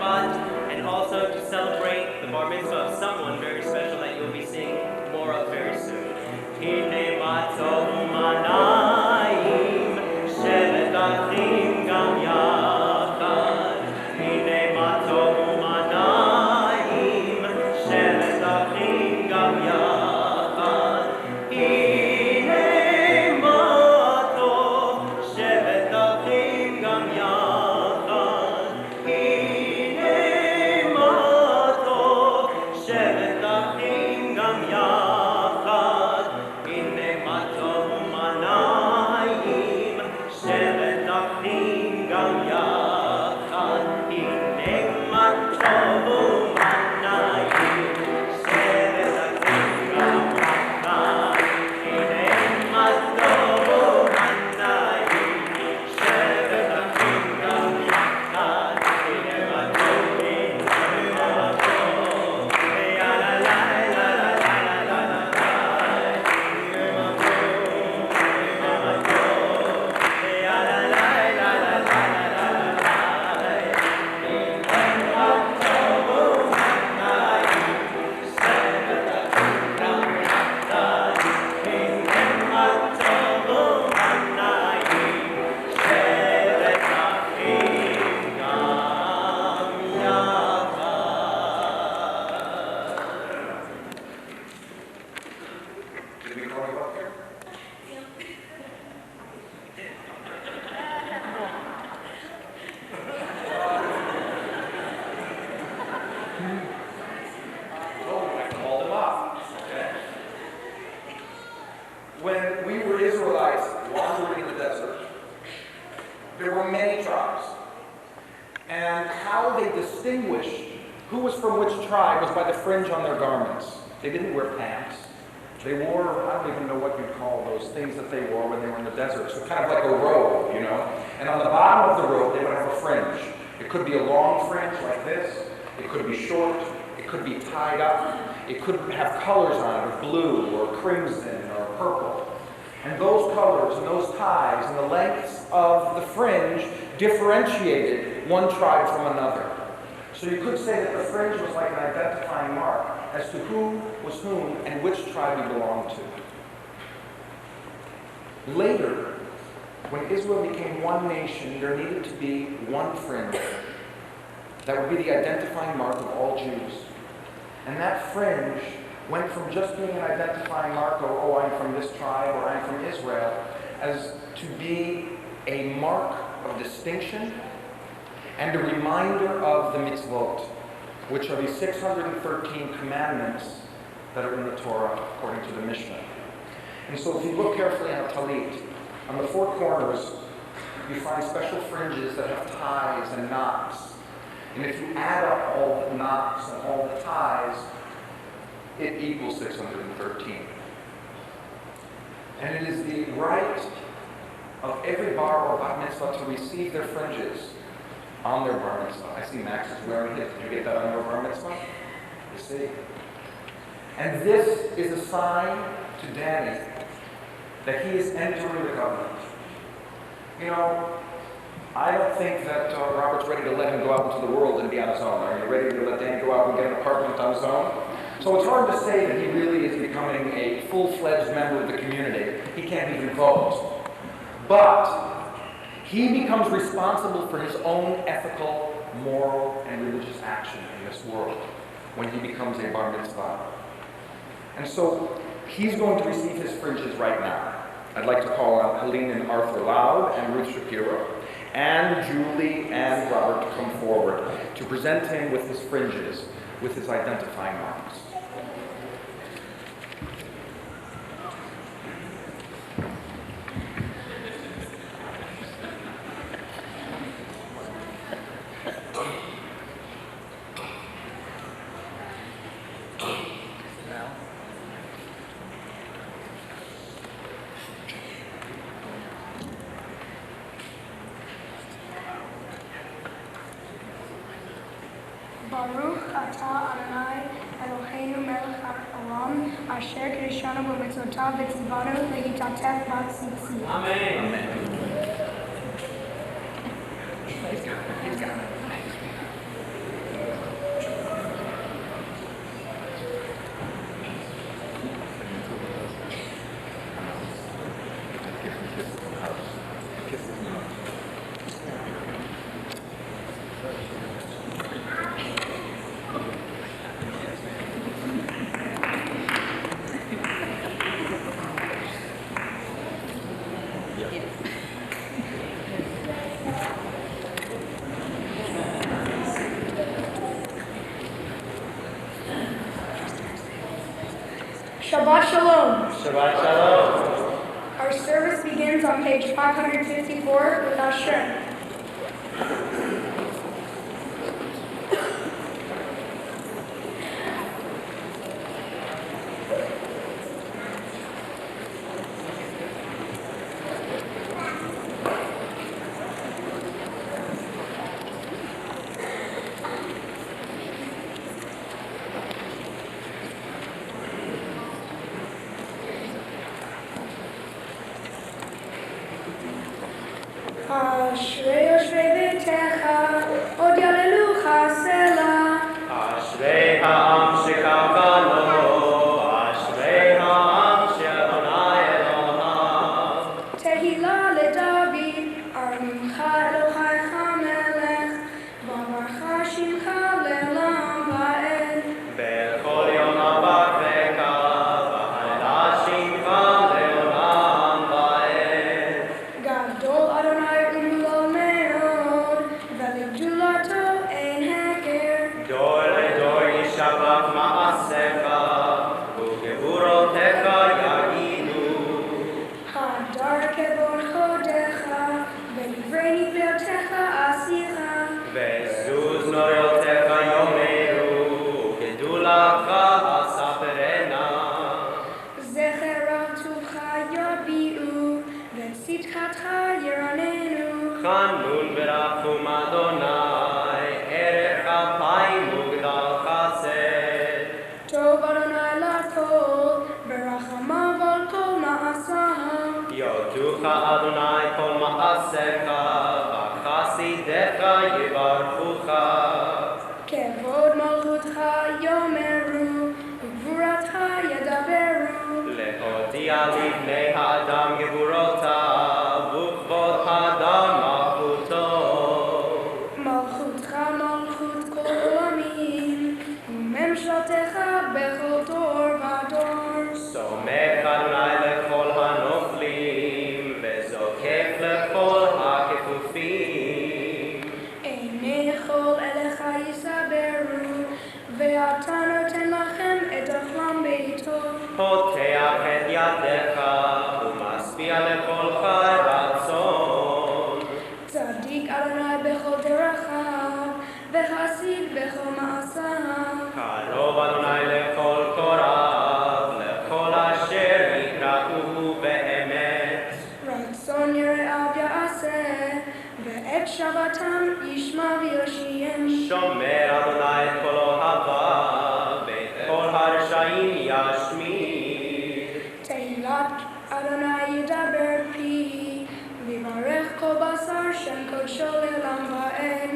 and also to celebrate the bar mitzvah of someone very special that you'll be seeing more of very soon. Hine matov u'manayim, shevet achim gam yachad. Hine matov u'manayim, shevet achim gam yachad. Hine matov, shevet achim gam yachad. Hine matov, shevet achim gam yachad. Hine matov u'manayim, shevet achim gam yachad. Hine matov u'manayim, shevet achim gam yachad. Hine matov u'manayim, shevet achim gam yachad. Hine matov u'manayim, la la la la la la la la. Hine matov, la la la la la la la. Hine matov u'manayim, shevet achim gam yachad. Hine matov u'manayim, shevet achim gam yachad. Did we call you up here? Oh, I called him up. Okay. When we were Israelites wandering in the desert, there were many tribes. And how they distinguished who was from which tribe was by the fringe on their garments. They didn't wear pants. They wore, I don't even know what you'd call those things that they wore when they were in the desert. So kind of like a robe, you know. And on the bottom of the robe, they would have a fringe. It could be a long fringe like this. It could be short. It could be tied up. It could have colors on it, of blue or crimson or purple. And those colors and those ties and the lengths of the fringe differentiated one tribe from another. So you could say that the fringe was like an identifying mark as to who was whom and which tribe he belonged to. Later, when Israel became one nation, there needed to be one fringe that would be the identifying mark of all Jews. And that fringe went from just being an identifying mark of, oh, I'm from this tribe or I'm from Israel, as to be a mark of distinction and a reminder of the mitzvot, which are the 613 commandments that are in the Torah, according to the Mishnah. And so if you look carefully at a talit, on the four corners, you find special fringes that have ties and knots. And if you add up all the knots and all the ties, it equals 613. And it is the right of every bar or bat mitzvah to receive their fringes on their bar mitzvah. I see Max is wearing it. Did you get that on your bar mitzvah? You see? And this is a sign to Danny that he is entering the covenant. You know, I don't think that Robert's ready to let him go out into the world and be on his own. Are you ready to let Danny go out and get an apartment on his own? So it's hard to say that he really is becoming a full-fledged member of the community. He can't even vote. But he becomes responsible for his own ethical, moral, and religious action in this world when he becomes a bar mitzvah. And so he's going to receive his fringes right now. I'd like to call on Helene and Arthur Loud and Ruth Shapiro and Julie and Robert to come forward to present him with his fringes, with his identifying marks. Baruch atah Adonai Eloheinu melech haolam asher kiddushanu b'mitzvotav v'tzivanu lehitatef b'tzitzi. Amen. Amen. He's got it. Shabbat Shalom. Shabbat Shalom. Our service begins on page 554 with Asher. אשרי יושבי ביתך, עוד יללוך סלע. אשרי העם שקרא לו, אשרי העם שאדוני אלוהיו. תהילה לדוד, ארמך אלוהיך מלך, בברך שמך לעולם ועד. בכל יום אברכך, והעלה שמך לעולם ועד. גדול אדוני ומלוא מאוד, ולגדולתו אין הכר. דור לדור ישבח מעשיך, וגבורותיך יגידו. הדר כבוד חודך, ודברי נפלאותיך עשיך. וזוז נוריותיך יאמרו, וגדולתך אספרנה. זכר רב טובך יביעו, וצדקתך ירננו. חנון ורחום אדוני, ערך אפיים וגדל חסד. טוב אדוני לכל, ברחמיו על כל מעשיו. יודוך אדוני כל מעשיך, וחסידיך יברכוך. כבוד מלכותך יאמרו, וגבורתך ידברו. להודיע לבני האדם גבורותיו, וכבוד האדם מלכותו. מלכותך מלכות כל עולמים, וממשלתך בכל דור ודור. סומך אדוני לכל הנופלים, וזוקף לכל הכפופים. עיני כל אליך יסברו, ואתה נותן לכם את אכלם בעתו. פותח את ידיך, ומשביע לכל חי רצון. צדיק אדוני בכל דרכיו, וחסיד בכל מעשיו. קרוב אדוני לכל קורב, לכל אשר יקראו באמת. רצון יראיו יעשה, ואת שבתם ישמע ויושיעם. שומר אדוני את כל אוהביו, ואת כל הרשעים ישמיד. תהילת אדוני ידבר פי, ויברך כל בשר שם קודשו לעולם ועד.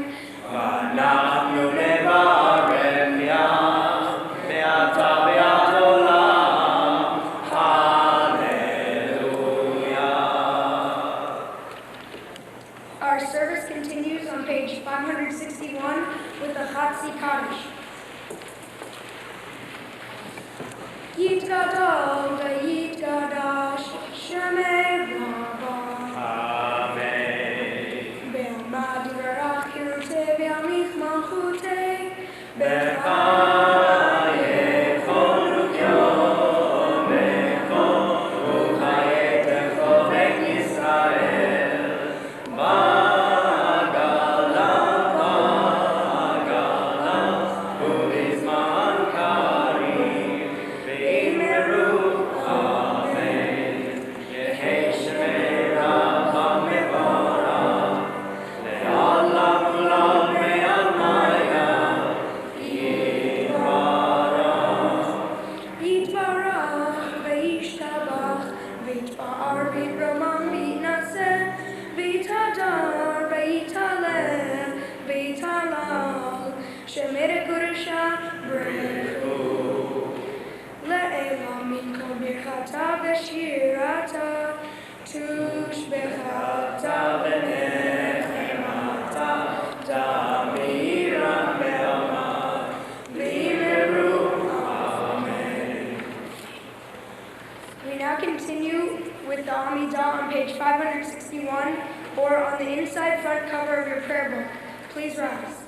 ואנחנו נברך ים, מעתה ועד עולם. Hallelujah. Our service continues on page 561 with the Chatzi Kaddish. Yitgadol v'yitgadash shemei Rava. Amen. Be'amad yirach kirutei v'yamich malchutei. Shemere Kurusha Brehu Le'ela min kol birchata v'shirata Tush bechata v'nechemata Dami the inside front cover of your prayer book. Please rise.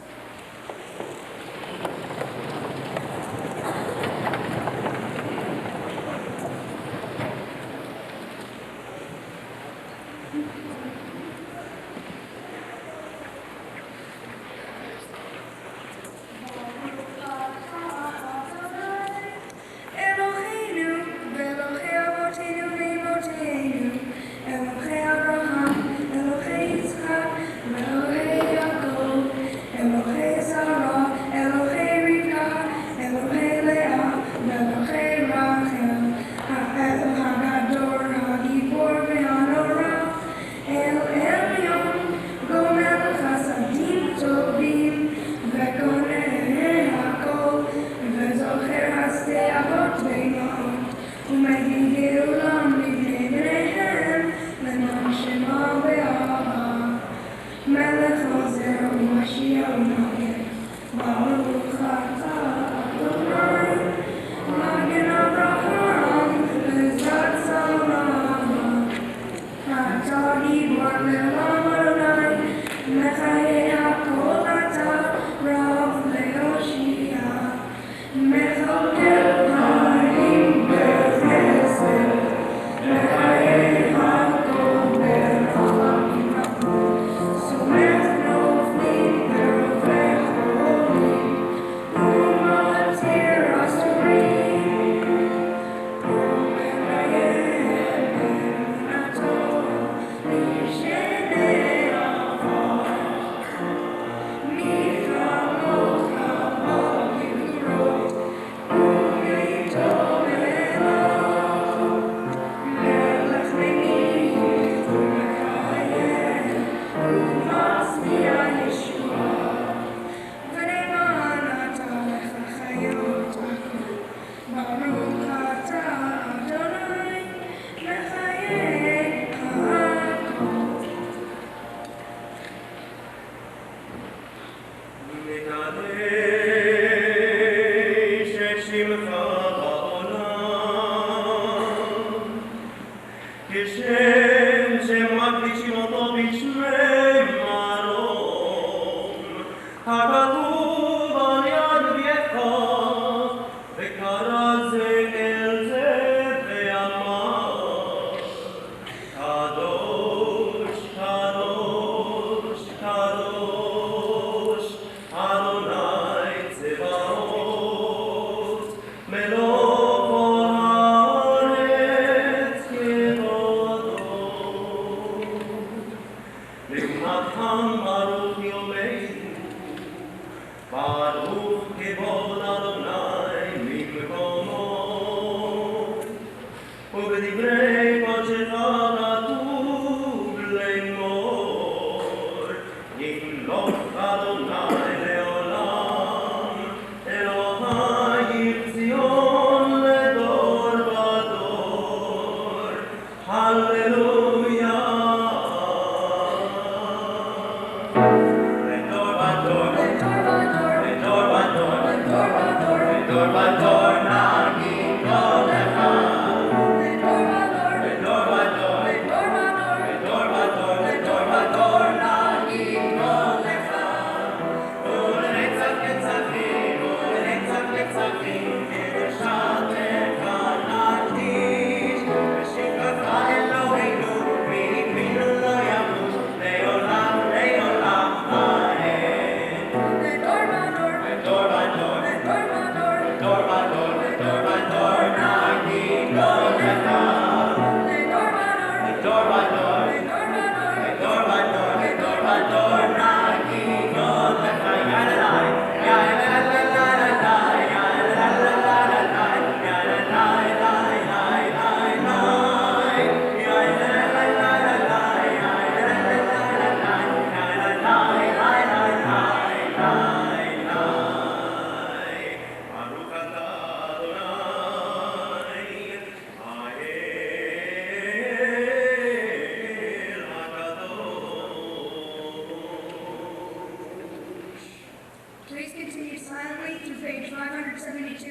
Please continue silently to page 572.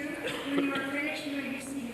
When you are finished, you may be seated.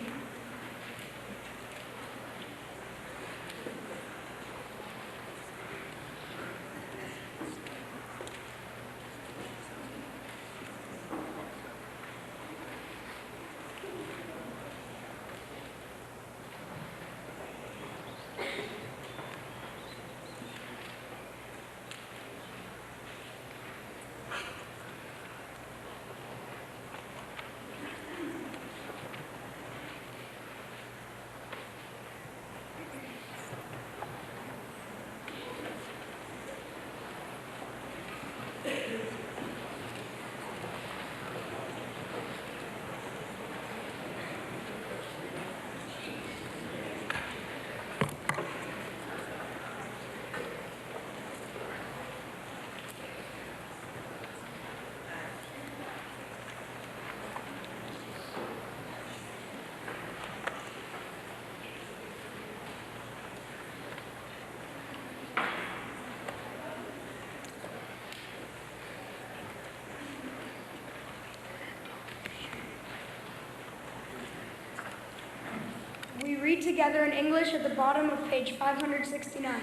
together in English at the bottom of page 569.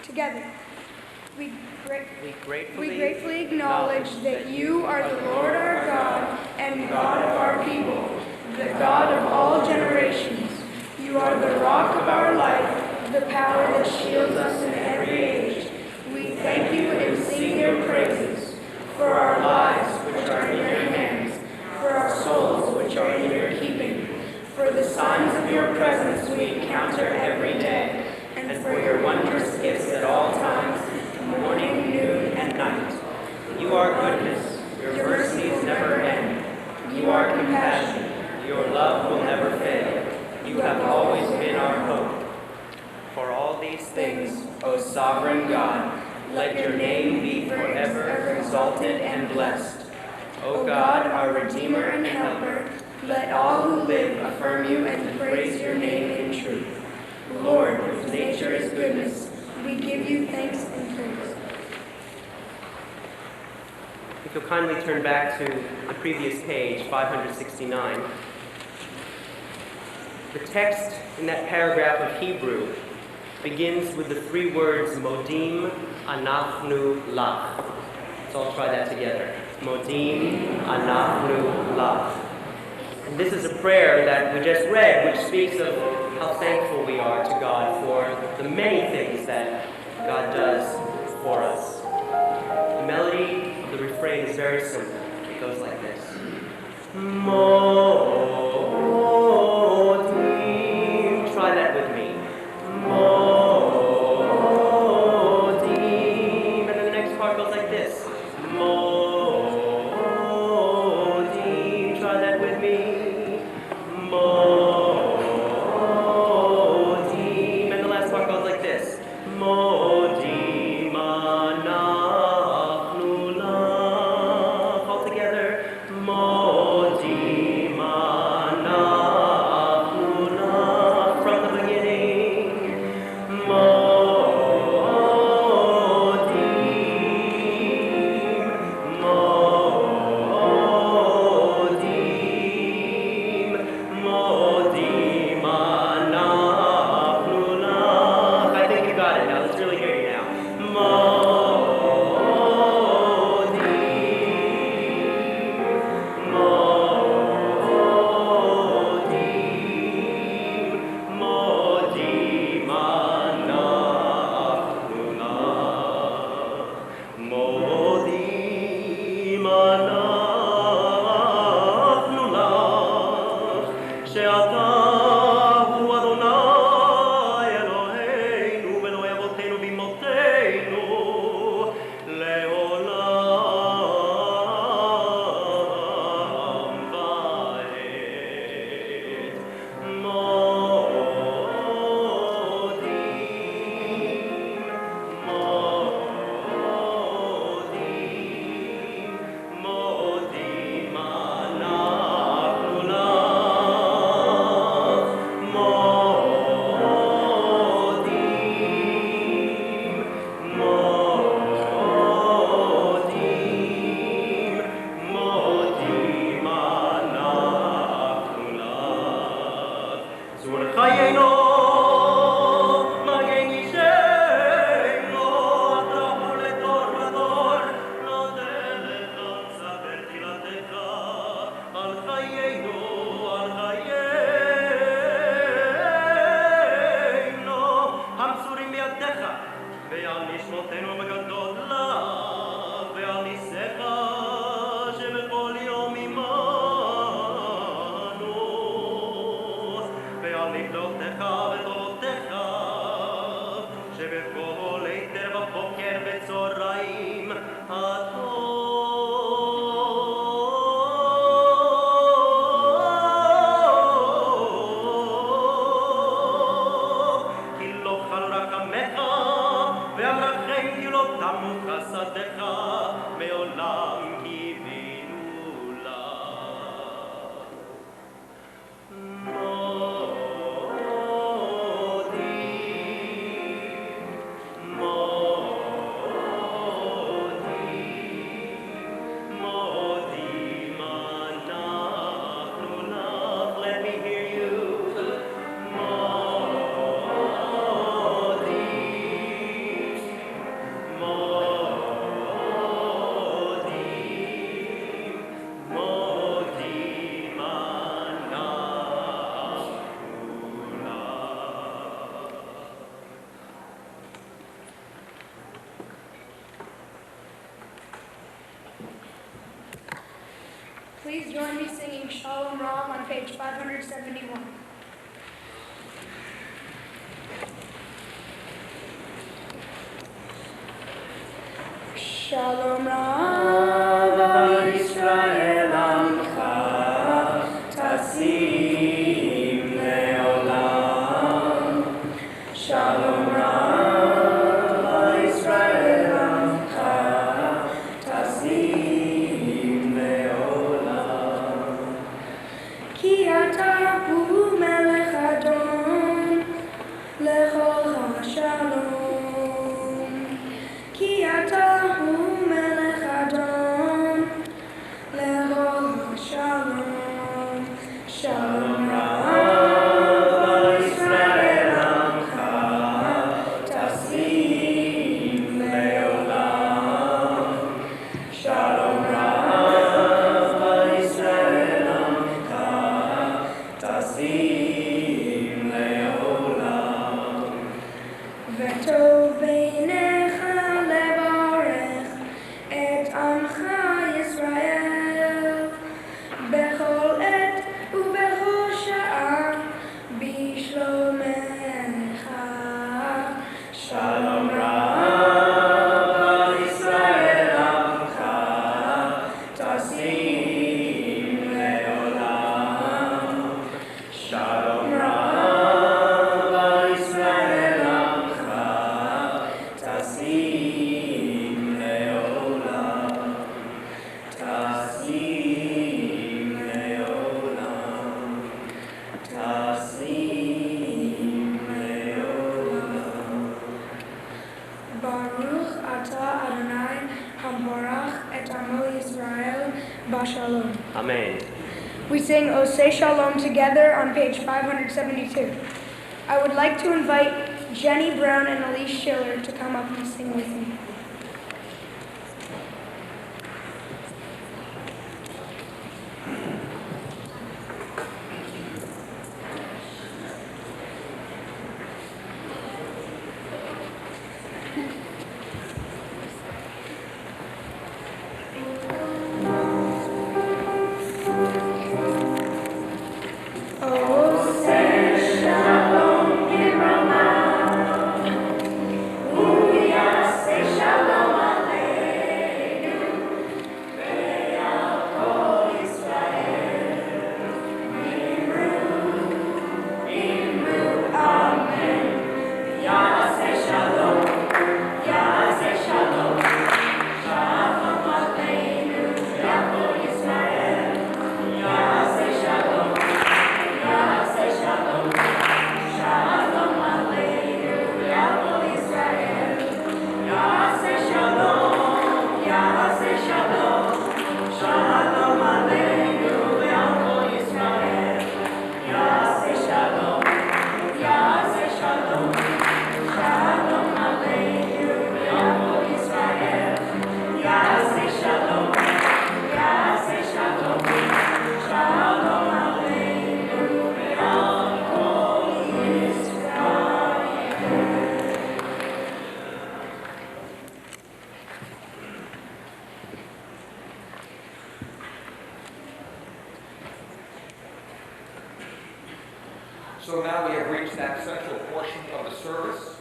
Together. We gratefully acknowledge that you are the Lord our God and God of our people, the God of all generations. You are the rock of our life, the power that shields us in every age. We thank you and sing your praises for our lives, which are in your hands, for our souls, which are in your keeping, for the signs of your presence we encounter every day, and for your wondrous gifts at all times, morning, noon, and night. You are goodness, your mercies never end. You are compassion, your love will never fail. You have always been our hope. For all these things, O sovereign God, let your name be forever exalted and blessed. O God, our Redeemer and Helper, let all who live affirm you and praise your name in truth. Lord, whose nature is goodness, we give you thanks and praise. If you'll kindly turn back to the previous page, 569. The text in that paragraph of Hebrew begins with the three words, Modim Anachnu Lach. Let's all try that together. Modim Anachnu Lach. And this is a prayer that we just read, which speaks of how thankful we are to God for the many things that God does for us. The melody of the refrain is very simple. It goes like this. Try that with me. And then the next part goes like this. Try that with me. And the last part goes like this. All together. please join me singing Shalom Ram on page 571. Shalom Rav Yisrael Amcha Tasim Leolam. Shalom Rav Yisrael Amcha Tasim Leolam. Ki ata hu melech Adon lechol ha-shalom. Ki ata hu melech Adon lechol ha-shalom. Shalom Rav Yisrael Amcha Tasim Leolam. Shalom Rav Yisrael Amcha Tasim Leolam. V'tov beinecha levarech et amcha Yisrael bechol et ubechol sha'a bishlomecha. Shalom Rav Yisrael Amcha Tasim Leolam. Shalom Rav Yisrael Amcha Tasim Leolam. Tasim Leolam. Tasim Leolam. Baruch Ata Adonai Hamborach et Amo Yisrael Bashalom. Amen. We sing Oseh Shalom together on page 572. I would like to invite Jenny Brown and Elise Schiller to come up and sing with me. Oseh Shalom Yirama, Uyaseh Shalom Aleinu, Ve'al Kol Yisrael, Imru Amen. Yaseh Shalom, Yaseh Shalom, Shalom Aleinu, Ve'al Kol Yisrael, Yaseh Shalom. Yaseh Shalom, Shalom Aleinu, Ve'al Kol Yisrael. Yaseh Shalom, Yaseh Shalom, Shalom Aleinu, Ve'al Kol Yisrael. Yaseh Shalom, Yaseh Shalom, Shalom Aleinu, Ve'al Kol Yisrael. Yaseh Shalom, Yaseh Shalom, Shalom Aleinu, Ve'al Kol Yisrael. So now we have reached that central portion of the service.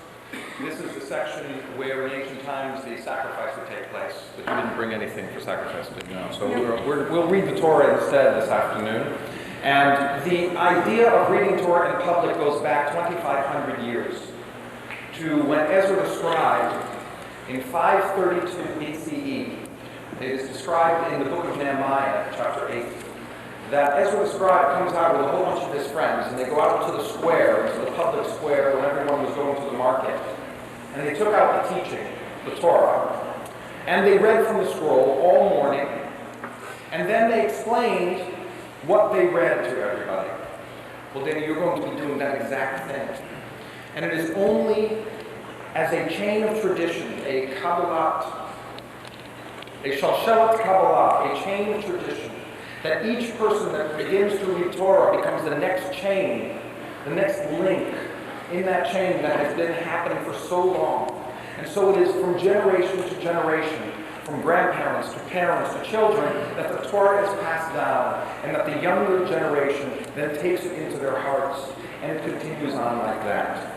This is the section where in ancient times the sacrifice would take place. But you didn't bring anything for sacrifice, did you? No. So we'll read the Torah instead this afternoon. And the idea of reading Torah in public goes back 2,500 years to when Ezra the scribe in 532 BCE. It is described in the book of Nehemiah, chapter 8. That Ezra the scribe comes out with a whole bunch of his friends, and they go out to the square, to the public square, when everyone was going to the market. And they took out the teaching, the Torah, and they read from the scroll all morning, and then they explained what they read to everybody. Well, Danny, you're going to be doing that exact thing. And it is only as a chain of tradition, a Kabbalat, a Shalshelet Kabbalah, a chain of tradition, that each person that begins to read Torah becomes the next chain, the next link in that chain that has been happening for so long. And so it is from generation to generation from grandparents to parents to children, that the Torah is passed down, and that the younger generation then takes it into their hearts, and it continues on like that.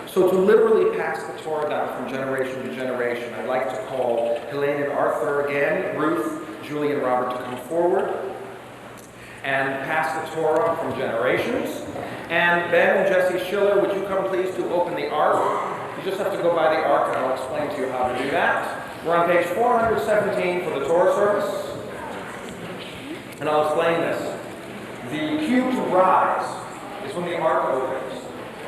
So to literally pass the Torah down from generation to generation, I'd like to call Helene and Arthur again, Ruth, Julie, and Robert to come forward and pass the Torah from generations. And Ben and Jesse Schiller, would you come please to open the Ark? You just have to go by the Ark, and I'll explain to you how to do that. We're on page 417 for the Torah service. And I'll explain this. The cue to rise is when the Ark opens.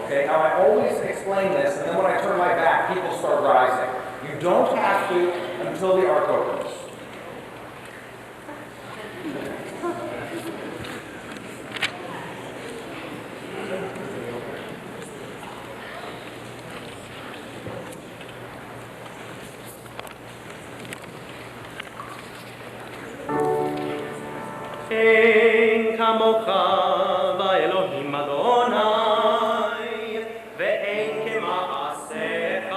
Okay, now I always explain this, and then when I turn my back, people start rising. You don't have to until the Ark opens. אין כמוך באלוהים אדוני, ואין כמעשיך.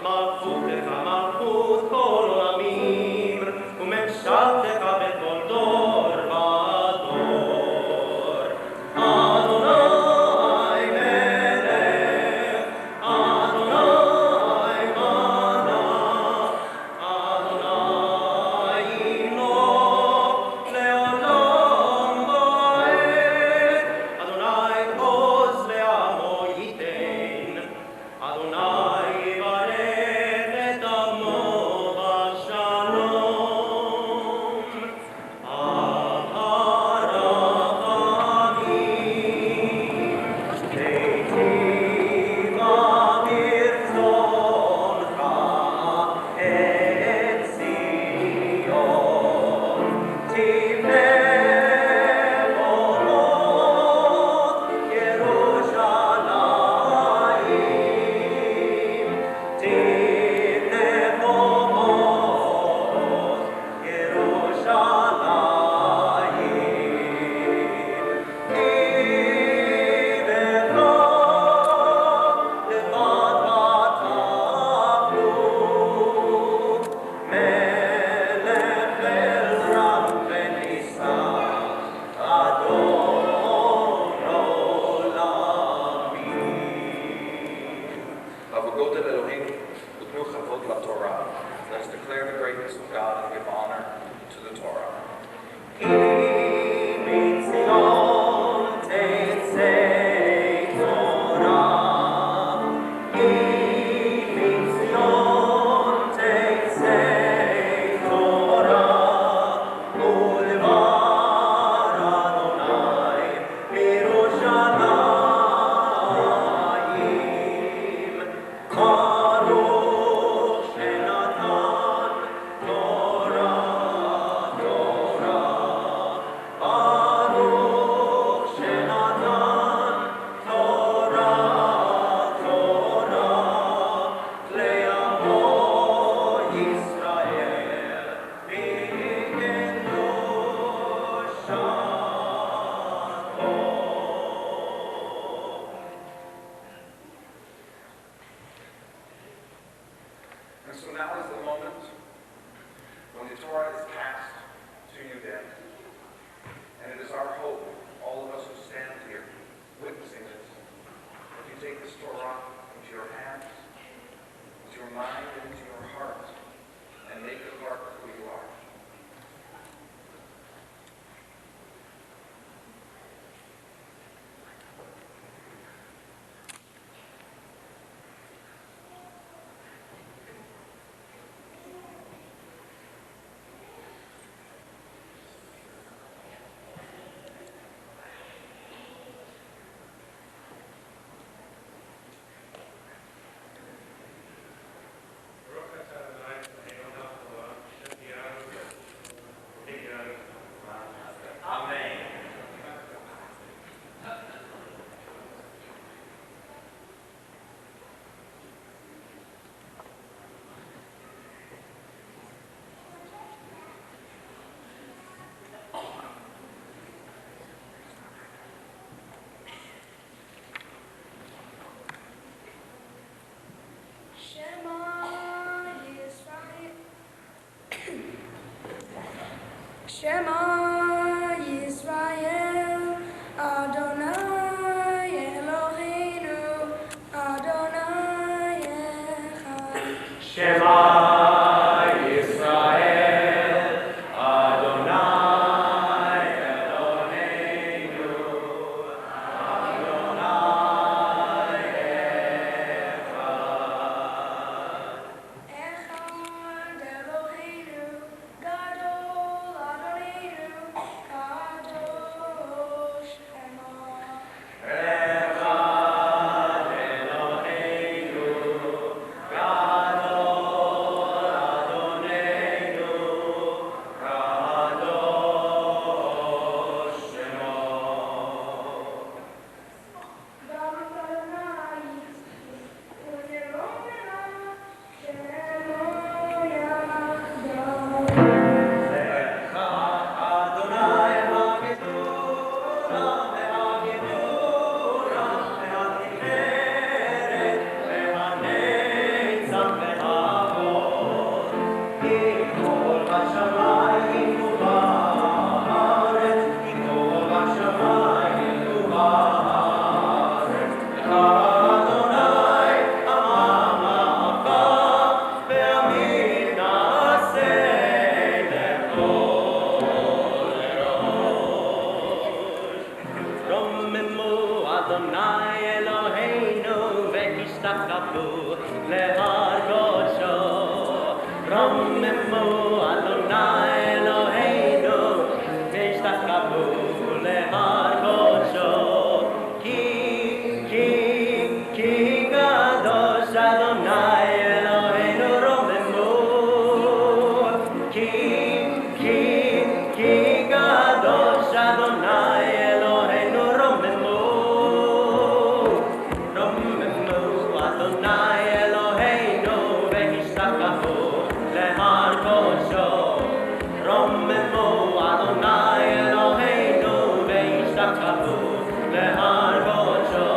מלכותך מלכות כל עולמים, וממשלתך בכל דור ודור. אדוני מלך, אדוני מלך, אדוני לא. Leolam Shema Yisrael, Adonai Eloheinu, Adonai Echad. Shema Yisrael, Adonai Eloheinu, Adonai Echad Eloheinu, Gadol Adonenu, Kadosh Shema. Echad Eloheinu, Gadol Adonenu, Kadosh Shemo. Baruch Adonai, Uneromena, Shemo Yachdav. Adonai Hageduram, Hageduram, Hagineret, Hanetzach, Havod, Kikol Hashamayim U'Baaretz, Kikol Hashamayim U'Baaretz. Adonai Amam Ha'avam, Ve'amin Na'aseh Lechol Erosh. Rommemu Adonai Eloheinu ve'hishtachatu lehar kodsho. Rommemu Adonai Eloheinu ve'hishtachatu lehar kodsho. Ki kadosh Adonai Eloheinu rommemu. Ki kadosh Adonai Eloheinu rommemu. Rommemu Adonai Eloheinu ve'hishtachatu lehar kodsho. Rommemu Adonai Eloheinu ve'hishtachatu lehar kodsho.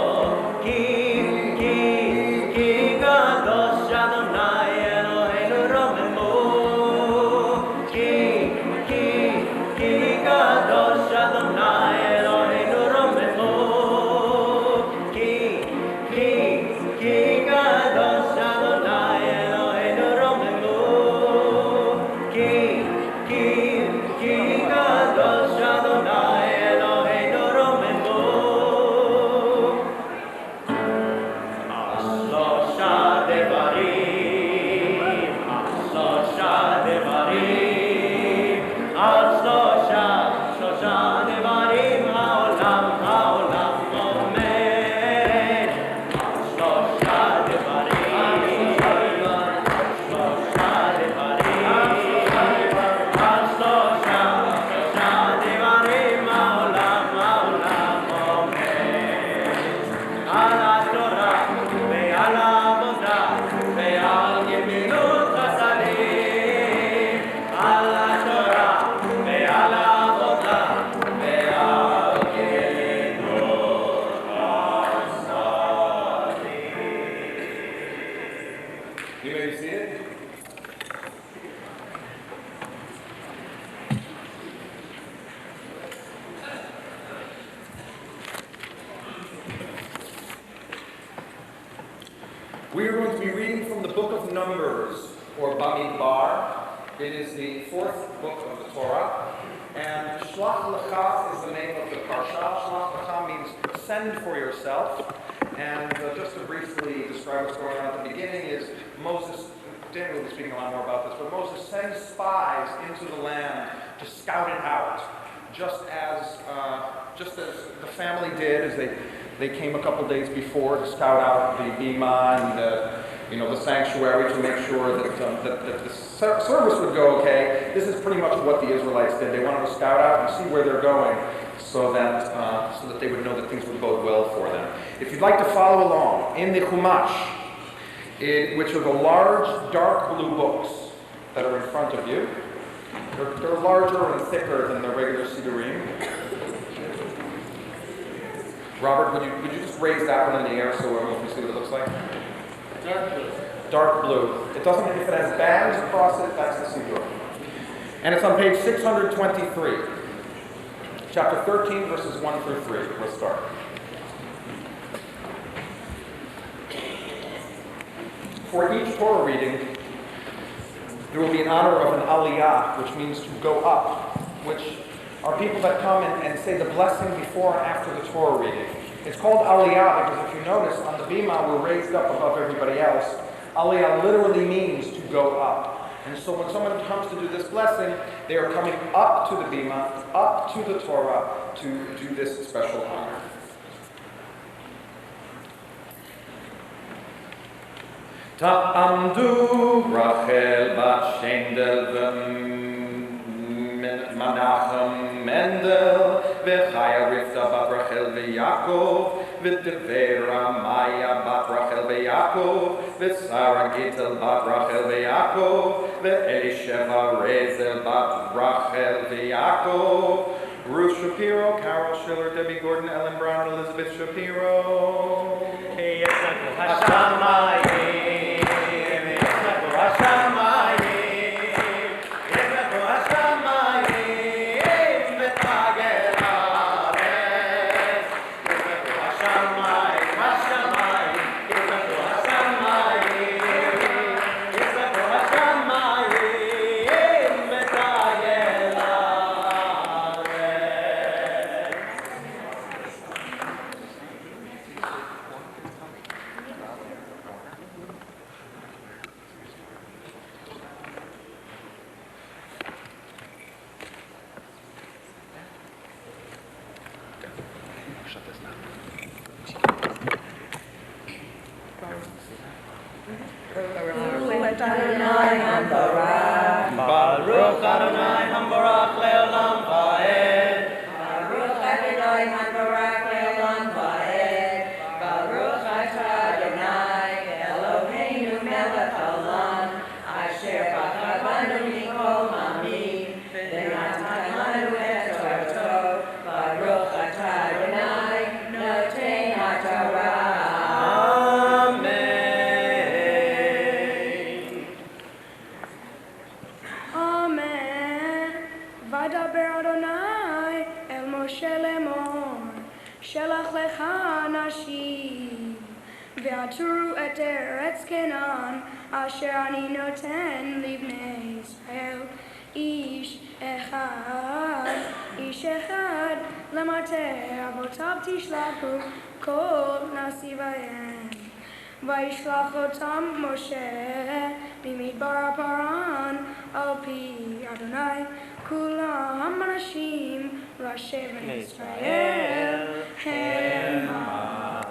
Ki kadosh Adonai Eloheinu rommemu. Ki kadosh Adonai Eloheinu rommemu. Ki kadosh Adonai Eloheinu rommemu. Ki kadosh Adonai Eloheinu rommemu. Ashlosha devarim, ashlosha devarim, ashlosha devarim, haolam omed. Ashlosha devarim, ashlosha devarim, ashlosha devarim, haolam omed. Al Torah ve'al avodah ve'al gemilut chasadim. Al Torah ve'al avodah ve'al gemilut chasadim. You may be seated. We are going to be reading from the book of Numbers, or Bamidbar. It is the fourth book of the Torah. And Shlach Lecha is the name of the parsha. Shlach Lecha means send for yourself. And just to briefly describe what's going on at the beginning is Moses, Daniel will be speaking a lot more about this, but Moses sends spies into the land to scout it out, just as the family did, as they came a couple days before to scout out the bima and the sanctuary to make sure that the service would go okay. This is pretty much what the Israelites did. They wanted to scout out and see where they're going, so that they would know that things would bode well for them. If you'd like to follow along in the Chumash, which are the large dark blue books that are in front of you, they're larger and thicker than the regular Siddurim. Robert, would you just raise that one in the air so everyone can see what it looks like? Dark blue. Dark blue. It doesn't, if it has bands across it, that's the Siddur. And it's on page 623. Chapter 13, verses 1 through 3. Let's start. For each Torah reading, there will be an honor of an aliyah, which means to go up, which are people that come and say the blessing before and after the Torah reading. It's called aliyah because if you notice, on the bima we're raised up above everybody else. Aliyah literally means to go up. And so when someone comes to do this blessing, they are coming up to the bima, up to the Torah, to do this special honor. Ta'amdu Rachel bat Shendel Menachem Mendel V'chaya Rivka bat Rachel v'Yakov V'Tevera Maya bat Rachel v'Yakov V'Sara Gittel bat Rachel v'Yakov V'Elisheva Rezel bat Rachel v'Yakov Ruth Shapiro, Carol Schiller, Debbie Gordon, Ellen Brown, Elizabeth Shapiro. Hey, Baruch Adonai Hambarach Leolam Vaed. Baruch Adonai Hambarach Leolam Vaed. Baruch Atah Adonai Eloheinu Melech Haolam Asher bachar mikol mamim v'natan lanu et Torato. Baruch Atah Adonai Noten HaTorah. שלח לך אנשים ועצרו את ארץ כנען אשר אני נותן לבני ישראל איש אחד למטה אבותיו תשלחו כל נשיא בהם וישלח אותם משה ממדבר פרן על פי אדוני כולם אנשים ראשי בני ישראל המה.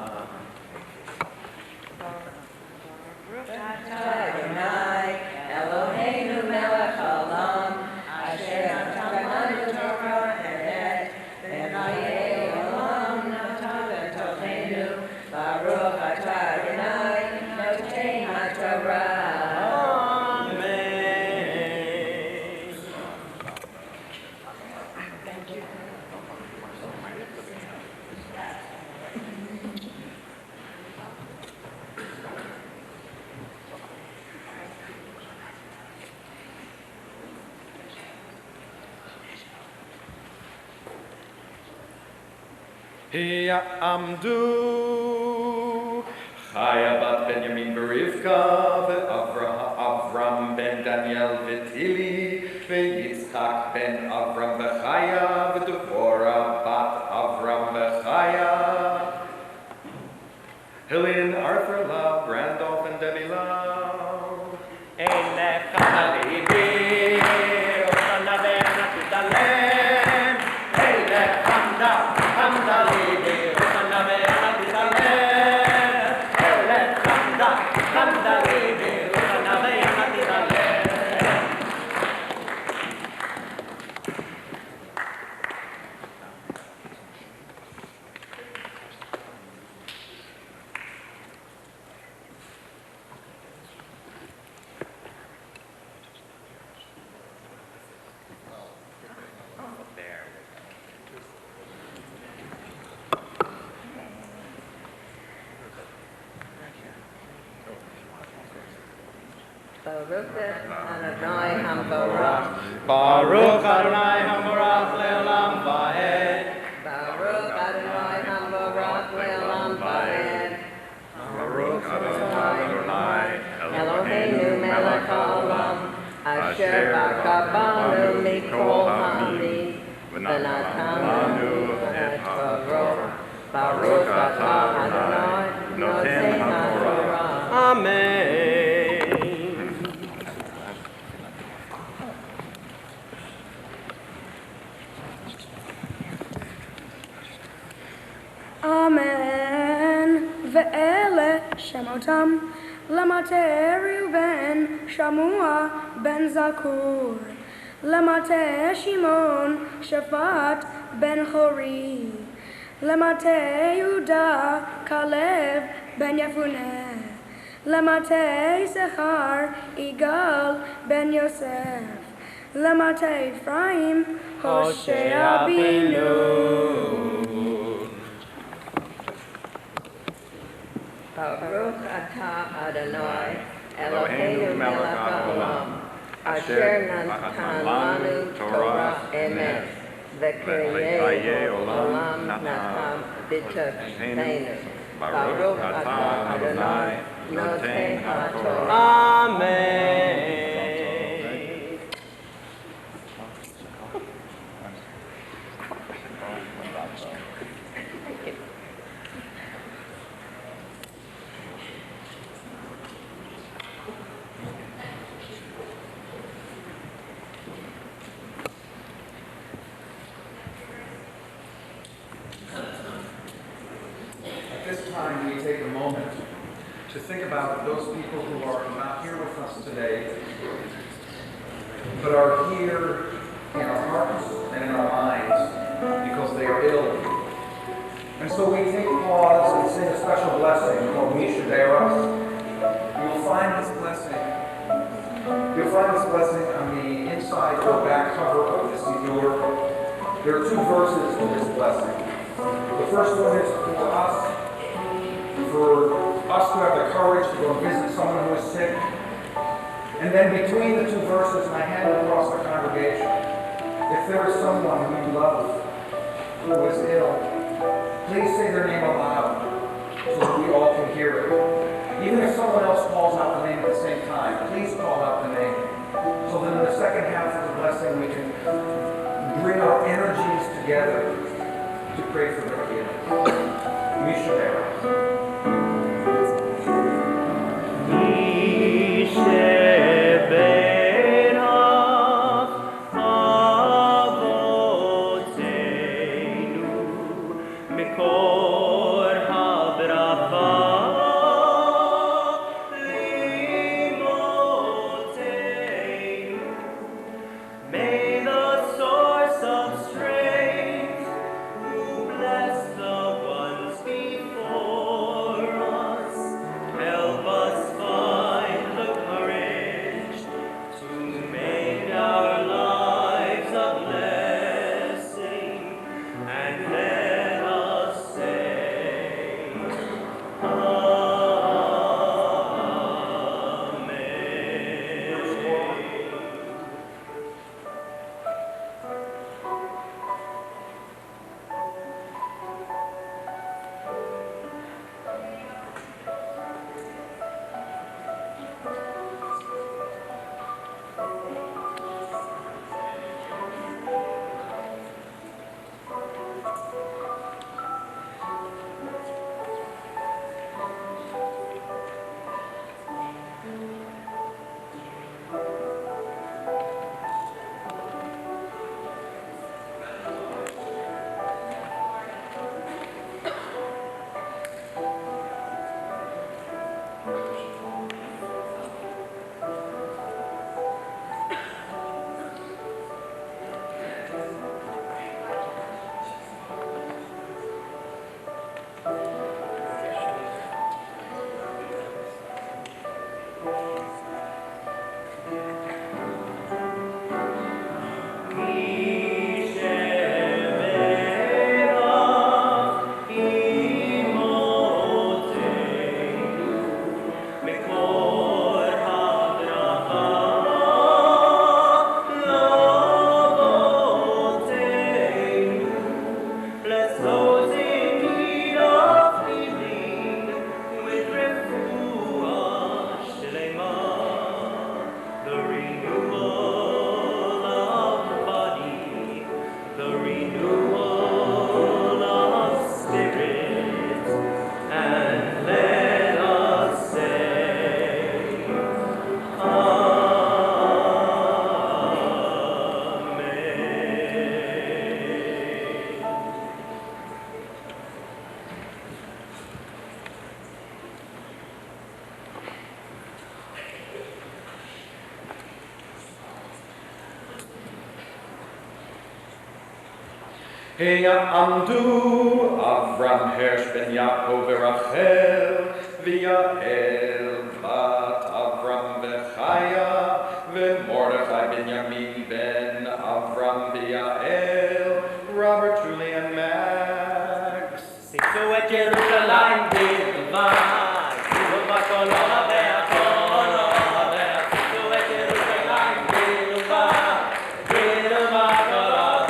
ברוך אתה אדוני אלוהינו מלך העולם אשר נתן לנו תורה אמת וחיי עולם נתן בתוכנו ברוך אתה אדוני נותן התורה. Ya'amdu Chaya bat Benjamin Berivka Avram ben Daniel Vitili Yitzchak ben Avram Bechaya Devorah bat Avram Bechaya Hillian, Arthur Love, Randolph and Debbie Love Einecha libi Osana ve'natu dalem Einecha Hamda libi, Osana ve'natu dalem. Elet Hamda libi, Osana ve'natu dalem. Baruch Adonai Hambarach Baruch Adonai Hamorach Leolam Vaed. Baruch Adonai Hamorach Leolam Vaed. Baruch Adonai Eloheinu melech haolam, asher b'kabanu mikol ha'amim, v'natan lanu et Torah. Baruch atah Adonai, notei haTorah. Amen. Amen. Ve'ele shemotam lamate Reuben Shamua ben Zakur lamate Shimon Shaphat ben Hori lamate Yehuda Kalev ben Yefuneh lamate Issachar Igal ben Yosef lamate Ephraim Hoshea binu. Baruch atah Adonai, Eloheinu melech haolam, asher natan lanu Torah emet, v'kiryei olam natan b'tefenu. Baruch atah Adonai, notei haTorah. Amen. At this time, we take a moment to think about those people who are not here with us today, but are here in our hearts and in our minds because they are ill. And so we take pause and sing a special blessing called Mishaderos. You'll find this blessing on the inside or back cover of the Siddur. There are two verses in this blessing. The first one is for us to have the courage to go visit someone who is sick. And then between the two verses, and I hand it across the congregation, if there is someone who you love who is ill, please say their name aloud so that we all can hear it. Even if someone else calls out the name at the same time, please call out the name. So that in the second half of the blessing, we can bring our energies together to pray for their healing. Mishaderos. May the source of strength, who bless the ones before Amdu Avram Hersh ben Yaakov Rachel V'Yael Bat Avram V'Chaya V'Mordechai ben Yamin ben Avram V'Yael Robert, Julie, and Max. Sifu et Yerushalayim b'Yevah, Sifu b'Kol Olaveh, Kol Olaveh, Sifu et Yerushalayim b'Yevah, Sifu b'Kol Olaveh.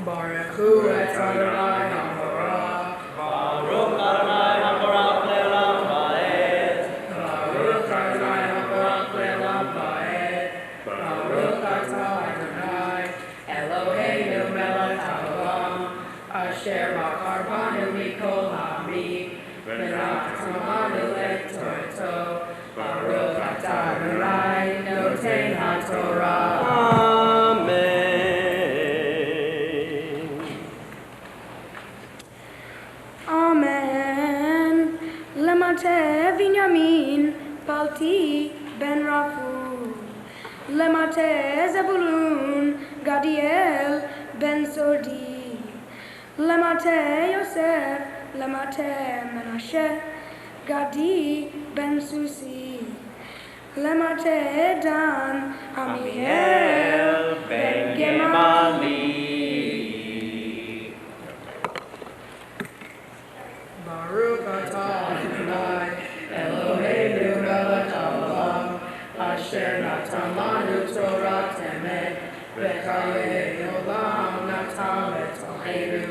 Baruch Hu et Adonai HaBarach. Baruch Adonai HaBarach le'olam va'ed. Baruch Adonai HaBarach le'olam va'ed. Baruch atah Adonai Eloheinu melech haolam, asher bachar banu mikol ha'amim, v'natan lanu et Torato. Baruch atah Adonai noten haTorah. Amen. Amen. Lemate Binyamin Palti Ben Rafu. Lemate Zebulun Gadiel Ben Sodi. Lemate Yosef Lemate Menashe Gadi Ben Susi. Lemate Dan Amiel Ben Gemali. Baruch atah Adonai Eloheinu melech haolam, asher natan lanu Torah emet, v'chayei olam natan b'tochenu.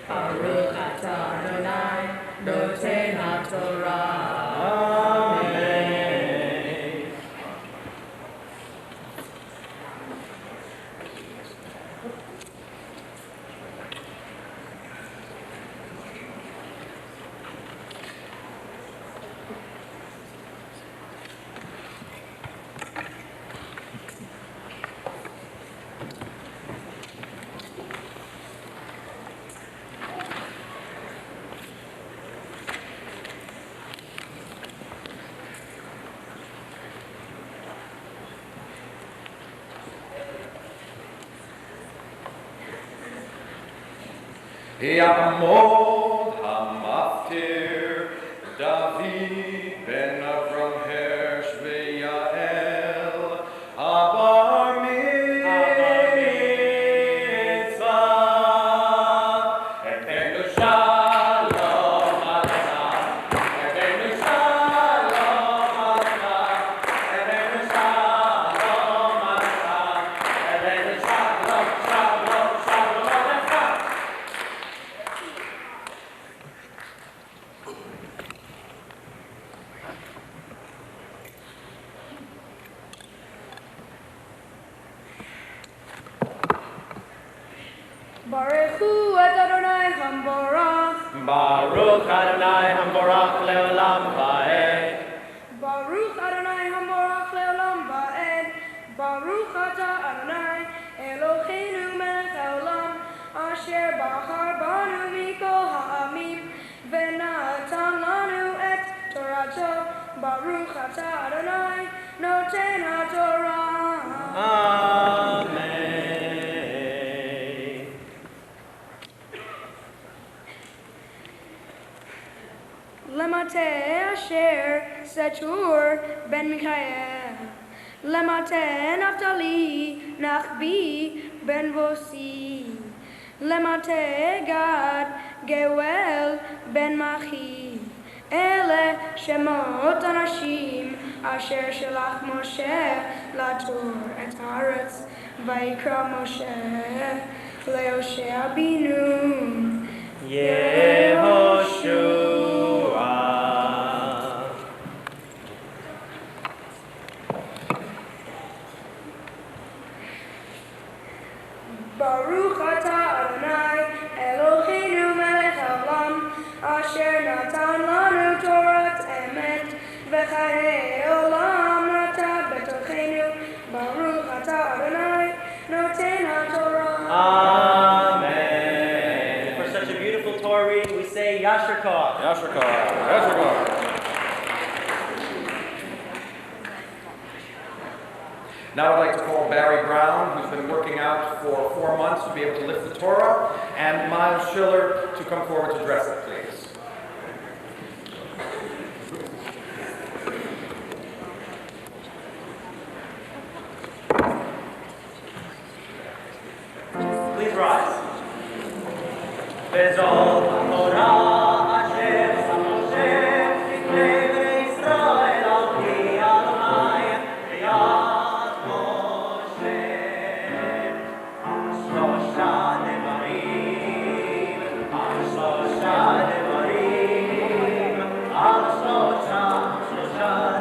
Baruch atah Adonai noten haTorah. Amen. Yamod Hamaftir David ben Avram Hersh V'Yael Abar Mitzvah Ekenu Shalom Alecha Ekenu Shalom Alecha Ekenu Shalom Alecha Ekenu Shalom Alecha. Baruch Hu et Adonai HaBarach. Baruch Adonai HaBarach le'olam va'ed. Baruch Adonai HaBarach le'olam va'ed. Baruch atah Adonai Eloheinu melech haolam, asher bachar banu mikol ha'amim, v'natan lanu et Torato. Baruch atah Adonai noten haTorah. Amen. Lemate asher Setur ben Michael. Lemate Naphtali Nachbi ben Vosi. Lemate Gad Gewel ben Machi. Ele Shemot Anashim asher shelach Moshe latur et haaretz. Vayikra Moshe leHoshea binu. Yehoshua. Baruch atah Adonai Eloheinu melech haolam, asher natan lanu Torah emet, v'chayei olam nata b'tochenu. Baruch atah Adonai noten Amen. For such a beautiful Torah reading, we say Yasher Koach. Yasher Koach. Yasher Koach. Now I'd like to call Barry Brown, who's been working out for 4 months to be able to lift the Torah, and Miles Schiller to come forward to dress it, please. Please rise. Bezol Torah Hashem Moshe Bnei Israel al pi Adonai B'yad Moshe Shlosha Devarim Al Shlosha Devarim Al Shlosha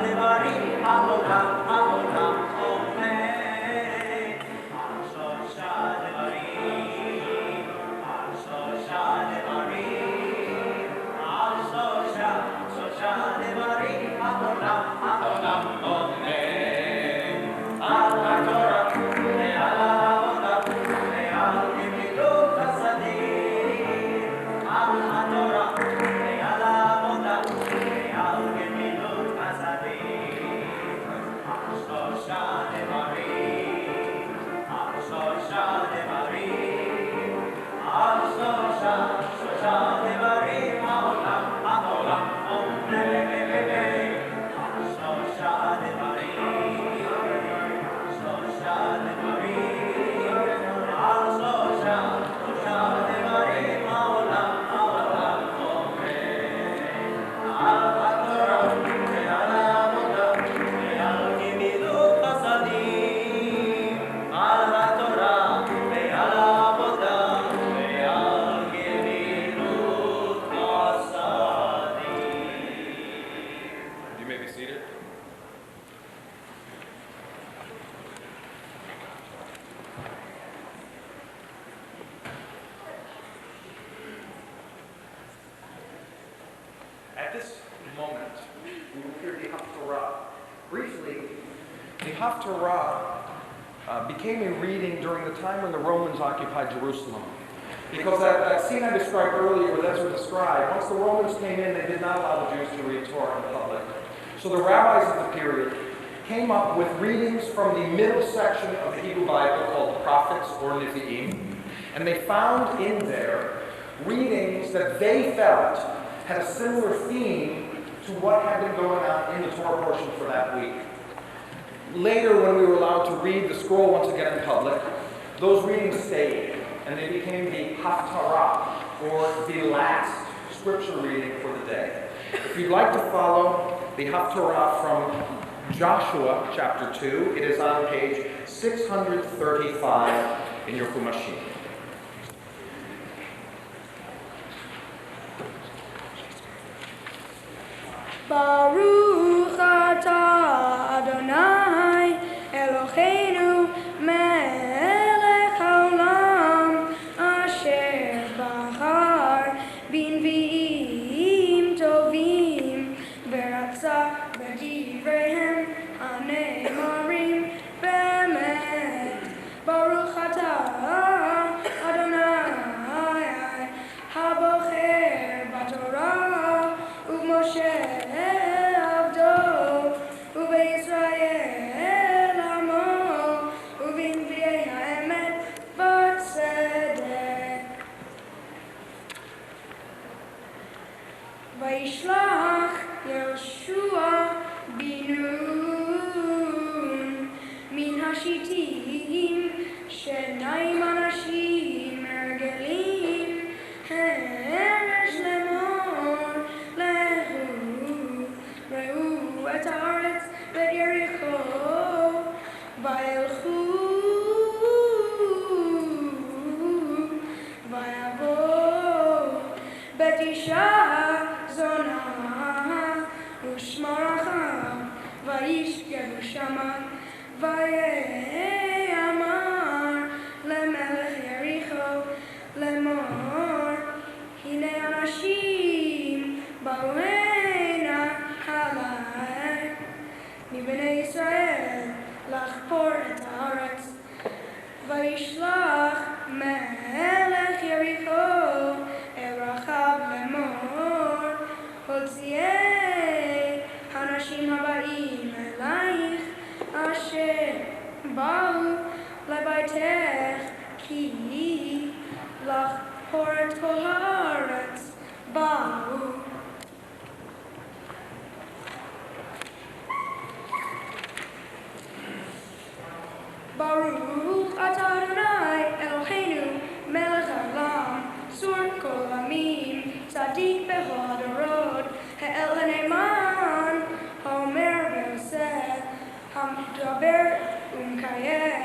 Devarim Avodah Avodah Omer Al Shlosha Devarim Al Shlosha Devarim Al Shlosha Devarim Avodah Avodah Omer Al HaTorah Ve'al Avodah Ve'al Gemilut Hasadim Al HaTorah Ve'al Avodah Ve'al Gemilut Hasadim Al Shlosha Devarim Al Shlosha Devarim Al Shlosha Devarim Avodah Avodah Omer Al Shlosha Devarim Al Shlosha Devarim Al Shlosha Devarim Avodah Avodah Omer Al HaTorah Ve'al Avodah Ve'al Gemilut Hasadim Al HaTorah Ve'al Avodah Ve'al Gemilut Hasadim. You may be seated. At this moment, we will hear the Haftarah. Briefly, the Haftarah became a reading during the time when the Romans occupied Jerusalem. Because that scene I described earlier, where Ezra described, once the Romans came in, they did not allow the Jews to read Torah in public. So the rabbis of the period came up with readings from the middle section of the Hebrew Bible called the Prophets or Nevi'im, and they found in there readings that they felt had a similar theme to what had been going on in the Torah portion for that week. Later, when we were allowed to read the scroll once again in public, those readings stayed, and they became the Haftarah, or the last scripture reading for the day. If you'd like to follow the Haftarah from Joshua chapter 2, it is on page 635 in your Chumashim. Baruch atah Adonai Eloheinu melech haolam asher bahar b'nvi'im tovim v'ratzah b'divreihem hane'emarim be'emet. Baruch atah Adonai habocher b'torah u'moshe Vayishlach Yehoshua binun min hashitim shenayim anashim mergelim heresh lemor lehu rehu et haaretz v'et Yericho vayelchu vayavo bet isha zona ushmaracha vayishkevu shama vayamar lemelech Yericho lemor hine anashim ba'u hena halai mibnei Yisrael lachpor et haaretz vayishlach Baruch atah Adonai Eloheinu melech haolam, sur kol amim, tzadik bechol hadorot, ha'el ha'ne'eman, ha'omer ve'oseh, ha'medaber u'mekayeh,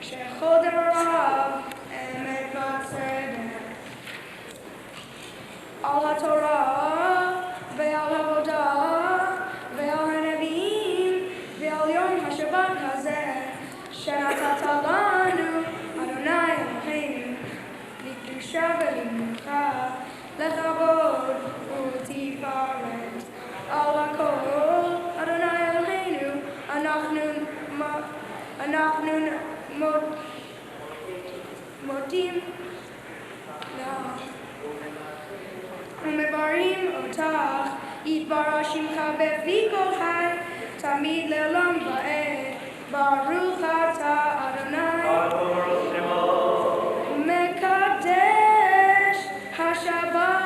shechol devarav, emet v'tzedek. Al HaTorah ve'al Havodah ve'al HaNevi'im ve'al Yom HaShabbat hazeh שנתת לנו, אדוני אלוהינו, לקדושה ולמנוחה, לכבוד ולתפארת. על הכל, אדוני אלוהינו, אנחנו מודים לך. ומבררים אותך, יתברך שמך בפי כל חי, תמיד לעולם ועד. ברוך אתה אדוני, מקדש השבת.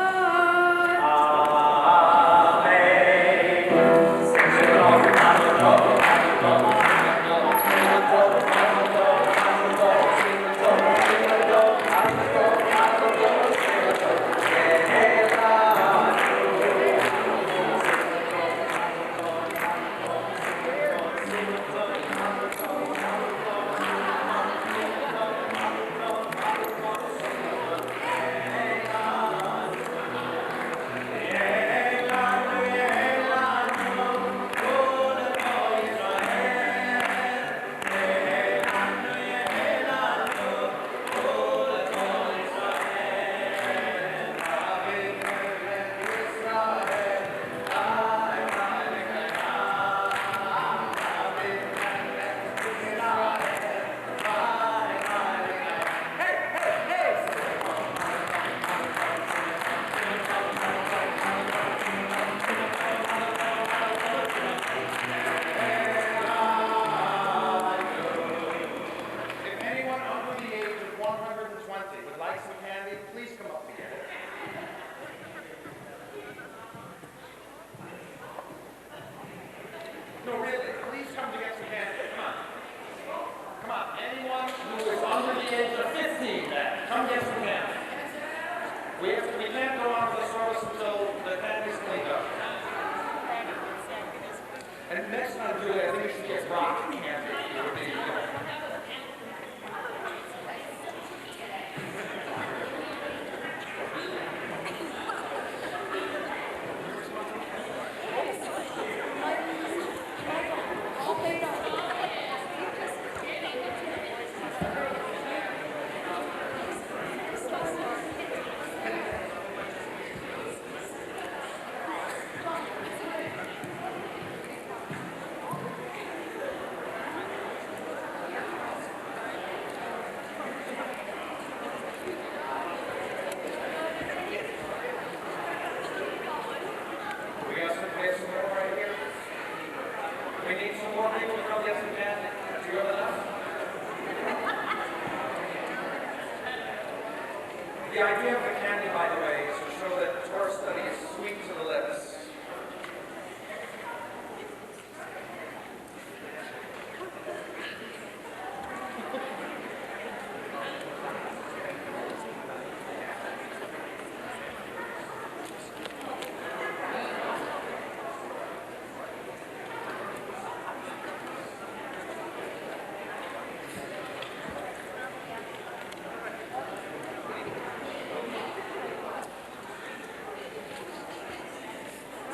The idea of the candy, by the way, is to show that Torah study is sweet to the lips.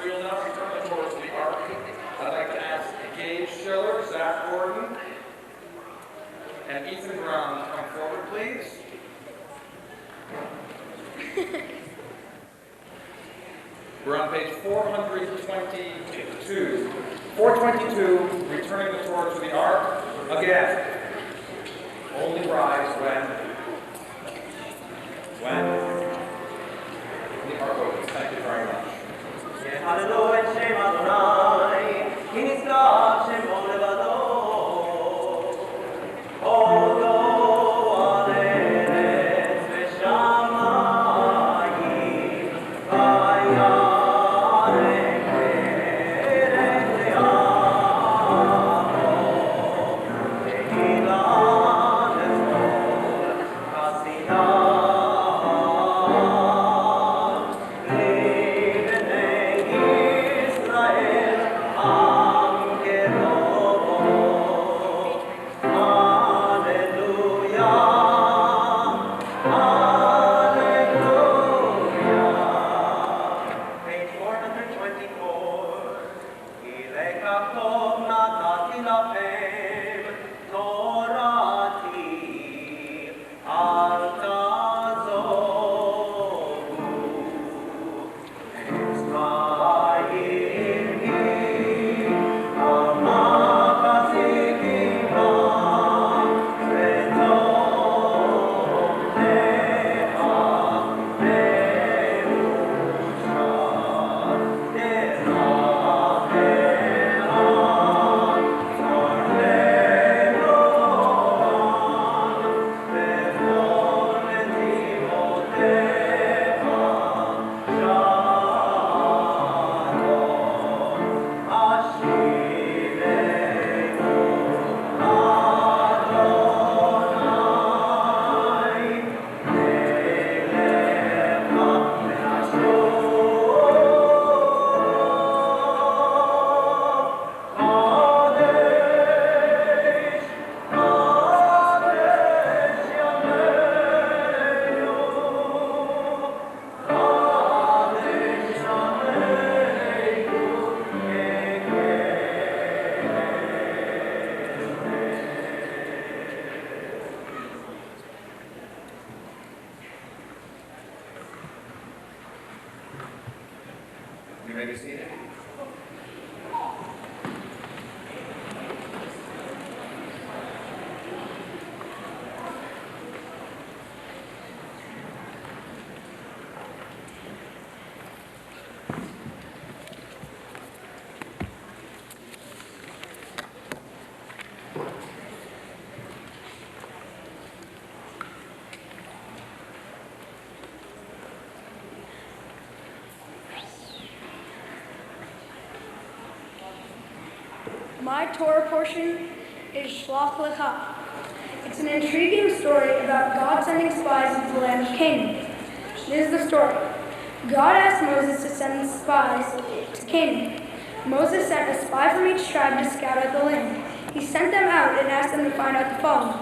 We will now return towards the ark. I'd like to ask Gage Schiller, Zach Gordon, and Ethan Brown to come forward, please. We're on page 422. 422, returning the Torah to the ark. Again, only rise when the ark opens. Thank you very much. Hallelujah, Shem Adonai, Ki nizkar Shemo levado. Odo haaretz v'shamayim, vayarek eretz le'amo, ve'ilach You may be seated. My Torah portion is Shlach Lecha. It's an intriguing story about God sending spies into the land of Canaan. This is the story. God asked Moses to send spies to Canaan. Moses sent a spy from each tribe to scout out the land. He sent them out and asked them to find out the following.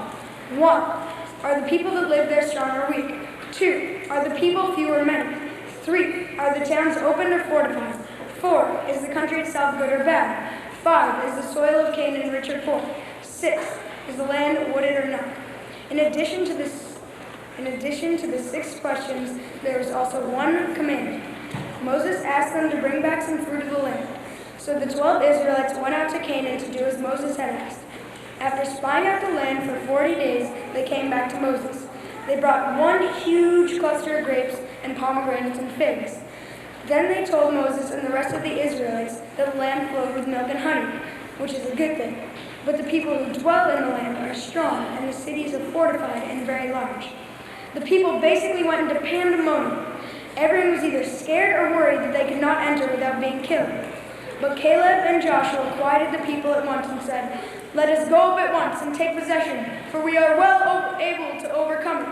1. Are the people that live there strong or weak? 2. Are the people few or many? 3. Are the towns open or fortified? 4. Is the country itself good or bad? 5. Is the soil of Canaan rich or poor? 6. Is the land wooded or not? In addition to the 6 questions, there was also one command. Moses asked them to bring back some fruit of the land. So the 12 Israelites went out to Canaan to do as Moses had asked. After spying out the land for 40 days, they came back to Moses. They brought one huge cluster of grapes and pomegranates and figs. Then they told Moses and the rest of the Israelites that the land flowed with milk and honey, which is a good thing. But the people who dwell in the land are strong, and the cities are fortified and very large. The people basically went into pandemonium. Everyone was either scared or worried that they could not enter without being killed. But Caleb and Joshua quieted the people at once and said, "Let us go up at once and take possession, for we are well able to overcome it."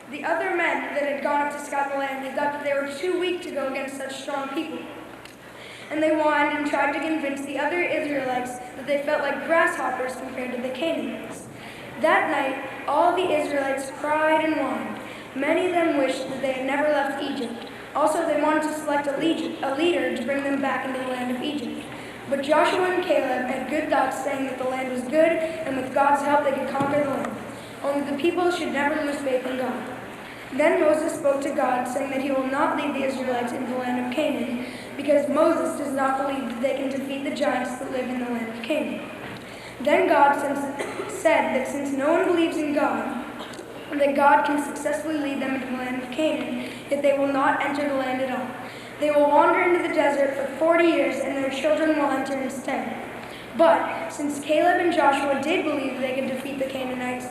The other men that had gone up to scout the land, they thought that they were too weak to go against such strong people. And they whined and tried to convince the other Israelites that they felt like grasshoppers compared to the Canaanites. That night, all the Israelites cried and whined. Many of them wished that they had never left Egypt. Also, they wanted to select a leader to bring them back into the land of Egypt. But Joshua and Caleb had good thoughts, saying that the land was good, and with God's help they could conquer the land. Only the people should never lose faith in God. Then Moses spoke to God, saying that he will not lead the Israelites into the land of Canaan, because Moses does not believe that they can defeat the giants that live in the land of Canaan. Then God said that since no one believes in God, that God can successfully lead them into the land of Canaan, that they will not enter the land at all. They will wander into the desert for 40 years, and their children will enter instead. But since Caleb and Joshua did believe they could defeat the Canaanites,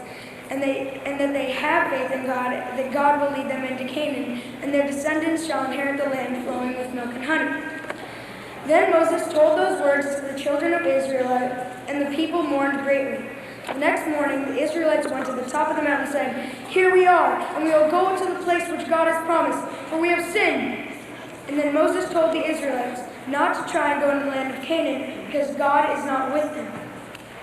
and that they have faith in God, that God will lead them into Canaan, and their descendants shall inherit the land flowing with milk and honey. Then Moses told those words to the children of Israel, and the people mourned greatly. The next morning, the Israelites went to the top of the mountain, saying, "Here we are, and we will go to the place which God has promised, for we have sinned." And then Moses told the Israelites not to try and go into the land of Canaan, because God is not with them.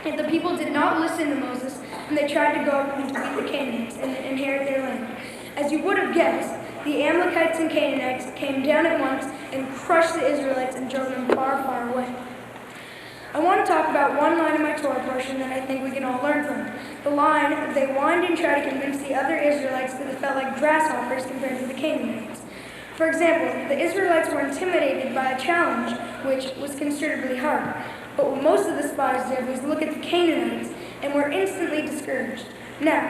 Yet the people did not listen to Moses, and they tried to go up and defeat the Canaanites and inherit their land. As you would have guessed, the Amalekites and Canaanites came down at once and crushed the Israelites and drove them far, far away. I want to talk about one line in my Torah portion that I think we can all learn from. The line, "They whined and tried to convince the other Israelites that it felt like grasshoppers compared to the Canaanites." For example, the Israelites were intimidated by a challenge, which was considerably hard. But what most of the spies did was look at the Canaanites and were instantly discouraged. Now,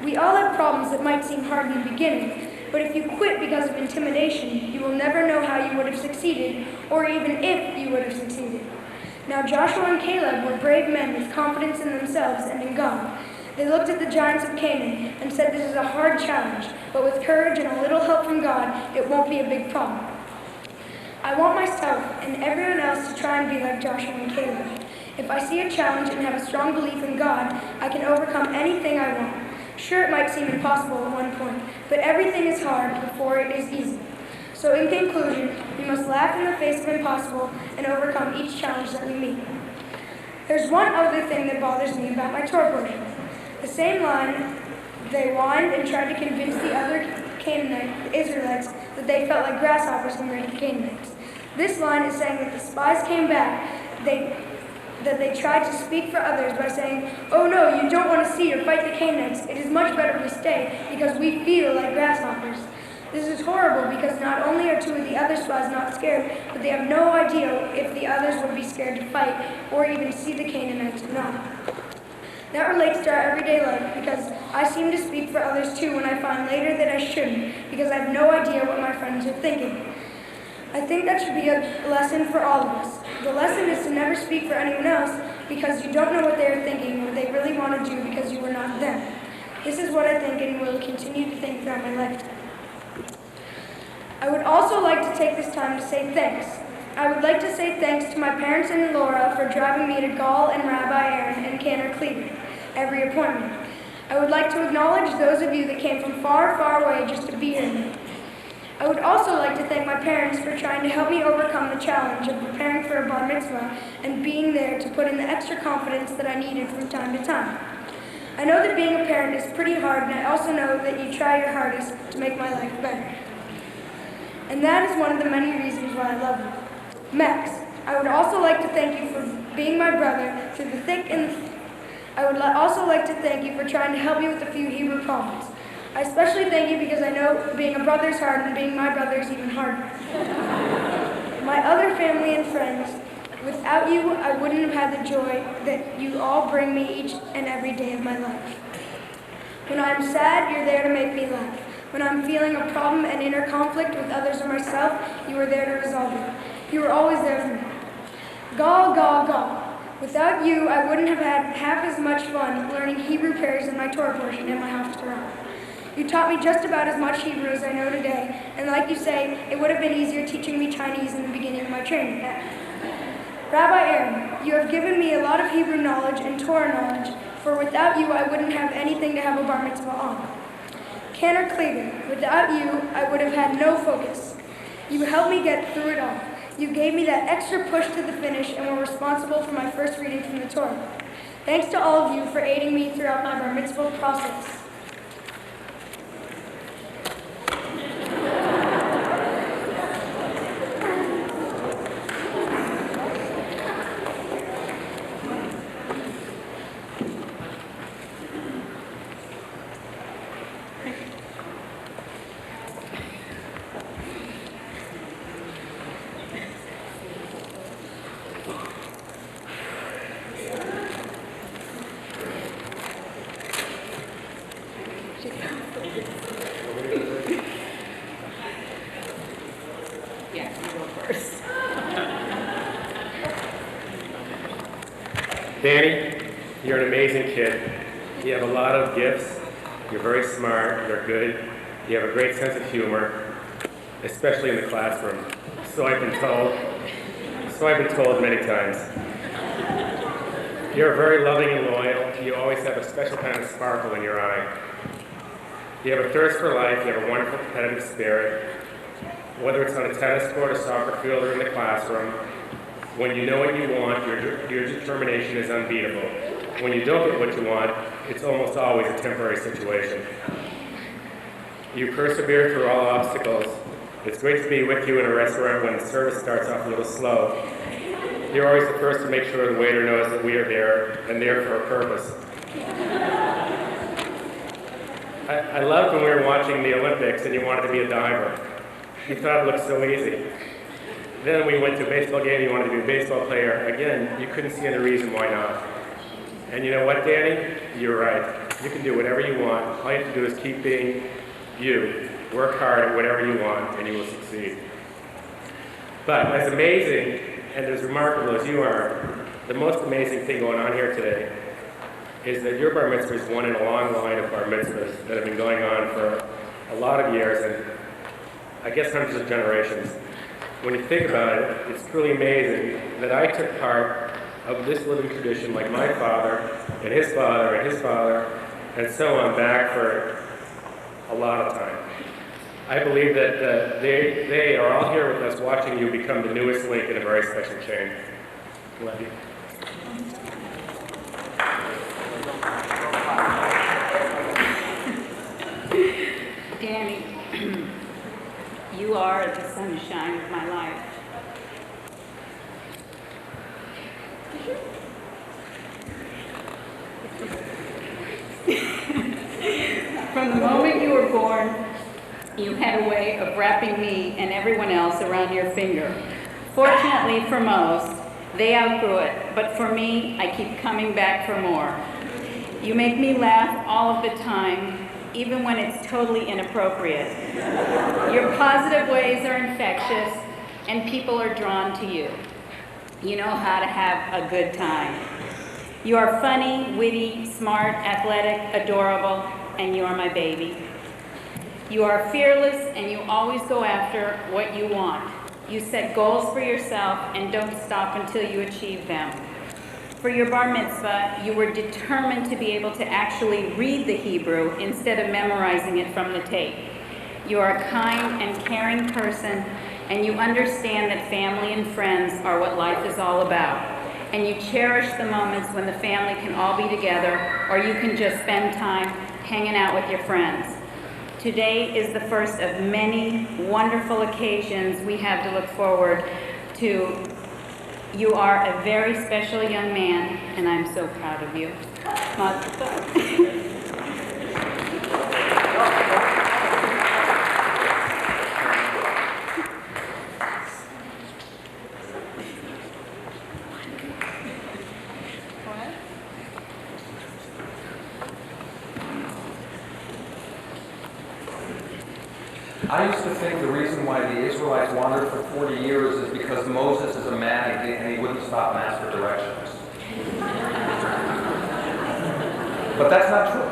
we all have problems that might seem hard in the beginning, but if you quit because of intimidation, you will never know how you would have succeeded, or even if you would have succeeded. Now Joshua and Caleb were brave men with confidence in themselves and in God. They looked at the giants of Canaan and said, "This is a hard challenge, but with courage and a little help from God, it won't be a big problem." I want myself and everyone else to try and be like Joshua and Caleb. If I see a challenge and have a strong belief in God, I can overcome anything I want. Sure, it might seem impossible at one point, but everything is hard before it is easy. So in conclusion, we must laugh in the face of impossible and overcome each challenge that we meet. There's one other thing that bothers me about my Torah portion. The same line, "They whined and tried to convince the other Israelites that they felt like grasshoppers compared to the Canaanites." This line is saying that the spies came back, that they tried to speak for others by saying, "Oh no, you don't want to see or fight the Canaanites. It is much better we stay because we feel like grasshoppers." This is horrible because not only are two of the other spies not scared, but they have no idea if the others would be scared to fight or even see the Canaanites or not. That relates to our everyday life because I seem to speak for others too when I find later that I shouldn't because I have no idea what my friends are thinking. I think that should be a lesson for all of us. The lesson is to never speak for anyone else because you don't know what they are thinking or what they really want to do because you are not them. This is what I think and will continue to think throughout my lifetime. I would also like to take this time to say thanks. I would like to say thanks to my parents and Laura for driving me to Gall and Rabbi Aaron and Cantor Cleveland every appointment. I would like to acknowledge those of you that came from far, far away just to be here. I would also like to thank my parents for trying to help me overcome the challenge of preparing for a bar mitzvah and being there to put in the extra confidence that I needed from time to time. I know that being a parent is pretty hard, and I also know that you try your hardest to make my life better. And that is one of the many reasons why I love you. Max, I would also like to thank you for being my brother through the thick and the thin. I would also like to thank you for trying to help me with a few Hebrew problems. I especially thank you because I know being a brother is hard and being my brother is even harder. My other family and friends, without you, I wouldn't have had the joy that you all bring me each and every day of my life. When I'm sad, you're there to make me laugh. When I'm feeling a problem and inner conflict with others or myself, you are there to resolve it. You are always there for me. Gall, gall, gall. Without you, I wouldn't have had half as much fun learning Hebrew prayers in my Torah portion in my Haftarah. You taught me just about as much Hebrew as I know today, and like you say, it would have been easier teaching me Chinese in the beginning of my training. Rabbi Aaron, you have given me a lot of Hebrew knowledge and Torah knowledge, for without you, I wouldn't have anything to have a bar mitzvah on. Cantor Cleveland, without you, I would have had no focus. You helped me get through it all. You gave me that extra push to the finish and were responsible for my first reading from the Torah. Thanks to all of you for aiding me throughout my bar mitzvah process. Yeah, you go first. Danny, you're an amazing kid. You have a lot of gifts. You're very smart. You're good. You have a great sense of humor, especially in the classroom. So I've been told many times. You're very loving and loyal. You always have a special kind of sparkle in your eye. You have a thirst for life. You have a wonderful competitive spirit. Whether it's on a tennis court, a soccer field, or in the classroom, when you know what you want, your determination is unbeatable. When you don't get what you want, it's almost always a temporary situation. You persevere through all obstacles. It's great to be with you in a restaurant when the service starts off a little slow. You're always the first to make sure the waiter knows that we are there and there for a purpose. I loved when we were watching the Olympics and you wanted to be a diver. You thought it looked so easy. Then we went to a baseball game, you wanted to be a baseball player. Again, you couldn't see any reason why not. And you know what, Danny? You're right. You can do whatever you want. All you have to do is keep being you. Work hard at whatever you want, and you will succeed. But as amazing and as remarkable as you are, the most amazing thing going on here today is that your bar mitzvah is one in a long line of bar mitzvahs that have been going on for a lot of years, and I guess hundreds of generations. When you think about it, it's truly amazing that I took part of this living tradition like my father and his father and his father and so on back for a lot of time. I believe that they are all here with us watching you become the newest link in a very special chain. Love you. Danny, you are the sunshine of my life. From the moment you were born You had a way of wrapping me and everyone else around your finger. Fortunately for most, they outgrew it, but for me, I keep coming back for more. You make me laugh all of the time, even when it's totally inappropriate. Your positive ways are infectious, and people are drawn to you. You know how to have a good time. You are funny, witty, smart, athletic, adorable, and you are my baby. You are fearless, and you always go after what you want. You set goals for yourself and don't stop until you achieve them. For your bar mitzvah, you were determined to be able to actually read the Hebrew instead of memorizing it from the tape. You are a kind and caring person, and you understand that family and friends are what life is all about. And you cherish the moments when the family can all be together, or you can just spend time hanging out with your friends. Today is the first of many wonderful occasions we have to look forward to. You are a very special young man, and I'm so proud of you. Mazel tov. I used to think the reason why the Israelites wandered for 40 years is because Moses is a man and he wouldn't stop and ask for directions. But that's not true.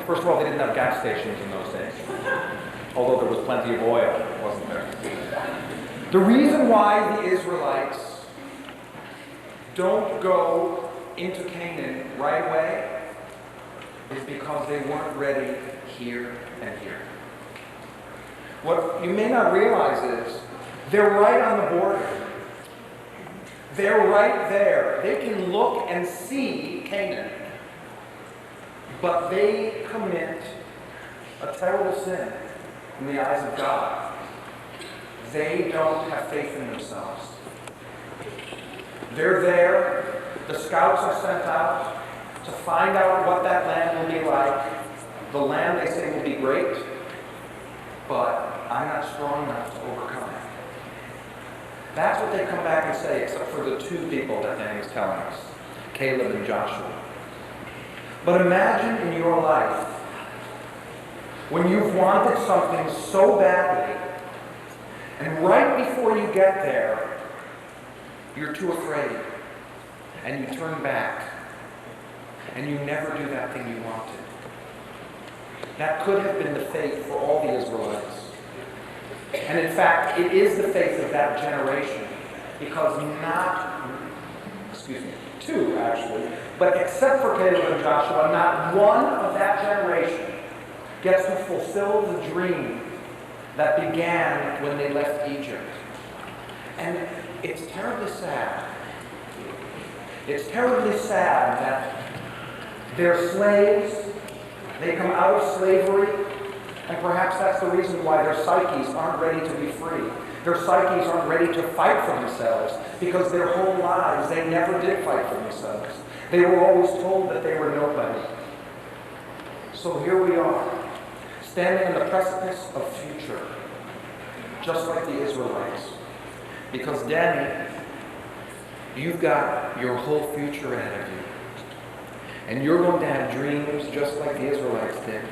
First of all, they didn't have gas stations in those days. Although there was plenty of oil, wasn't there? The reason why the Israelites don't go into Canaan right away is because they weren't ready here and here. What you may not realize is they're right on the border. They're right there. They can look and see Canaan. But they commit a terrible sin in the eyes of God. They don't have faith in themselves. They're there. The scouts are sent out to find out what that land will be like. The land, they say, will be great, but I'm not strong enough to overcome it. That's what they come back and say, except for the two people that Danny's telling us, Caleb and Joshua. But imagine in your life, when you've wanted something so badly, and right before you get there, you're too afraid, and you turn back, and you never do that thing you wanted. That could have been the fate for all the Israelites. And in fact, it is the fate of that generation. Because two actually, but except for Caleb and Joshua, not one of that generation gets to fulfill the dream that began when they left Egypt. And it's terribly sad. It's terribly sad that they're slaves. They come out of slavery, and perhaps that's the reason why their psyches aren't ready to be free. Their psyches aren't ready to fight for themselves, because their whole lives they never did fight for themselves. They were always told that they were nobody. So here we are, standing on the precipice of future, just like the Israelites. Because Danny, you've got your whole future ahead of you. And you're going to have dreams just like the Israelites did.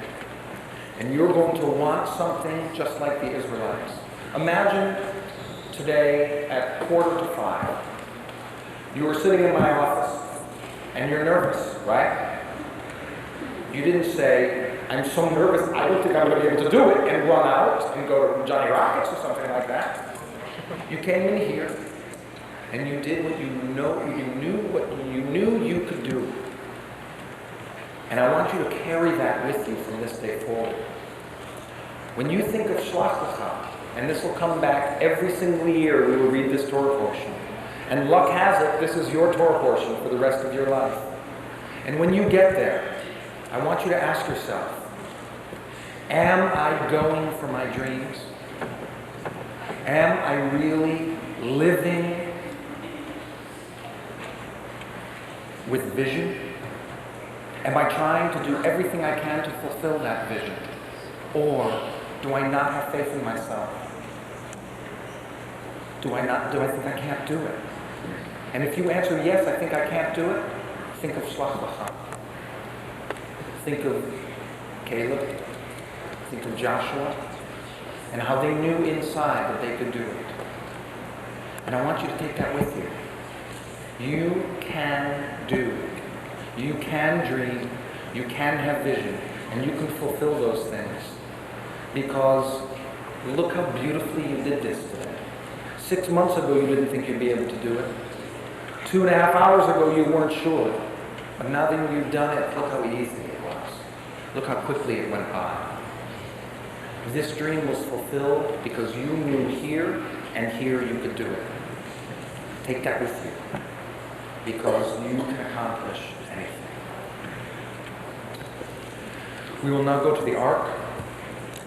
And you're going to want something just like the Israelites. Imagine today at 4:45. You were sitting in my office and you're nervous, right? You didn't say, I'm so nervous, I don't think I'm going to be able to do it, and run out and go to Johnny Rockets or something like that. You came in here and you did what you knew you could do. And I want you to carry that with you from this day forward. When you think of Shlach, and this will come back every single year, we will read this Torah portion. And luck has it, this is your Torah portion for the rest of your life. And when you get there, I want you to ask yourself, am I going for my dreams? Am I really living with vision? Am I trying to do everything I can to fulfill that vision? Or do I not have faith in myself? Do I think I can't do it? And if you answer yes, I think I can't do it, think of Shlach Lecha. Think of Caleb. Think of Joshua. And how they knew inside that they could do it. And I want you to take that with you. You can do it. You can dream. You can have vision. And you can fulfill those things. Because look how beautifully you did this today. 6 months ago, you didn't think you'd be able to do it. 2.5 hours ago, you weren't sure. But now that you've done it, look how easy it was. Look how quickly it went by. This dream was fulfilled because you knew here and here you could do it. Take that with you. Because you can accomplish anything. We will now go to the Ark,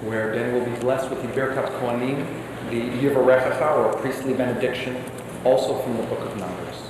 where Ben will be blessed with the Birkat Kohanim, the Yivarechecha, or priestly benediction, also from the book of Numbers.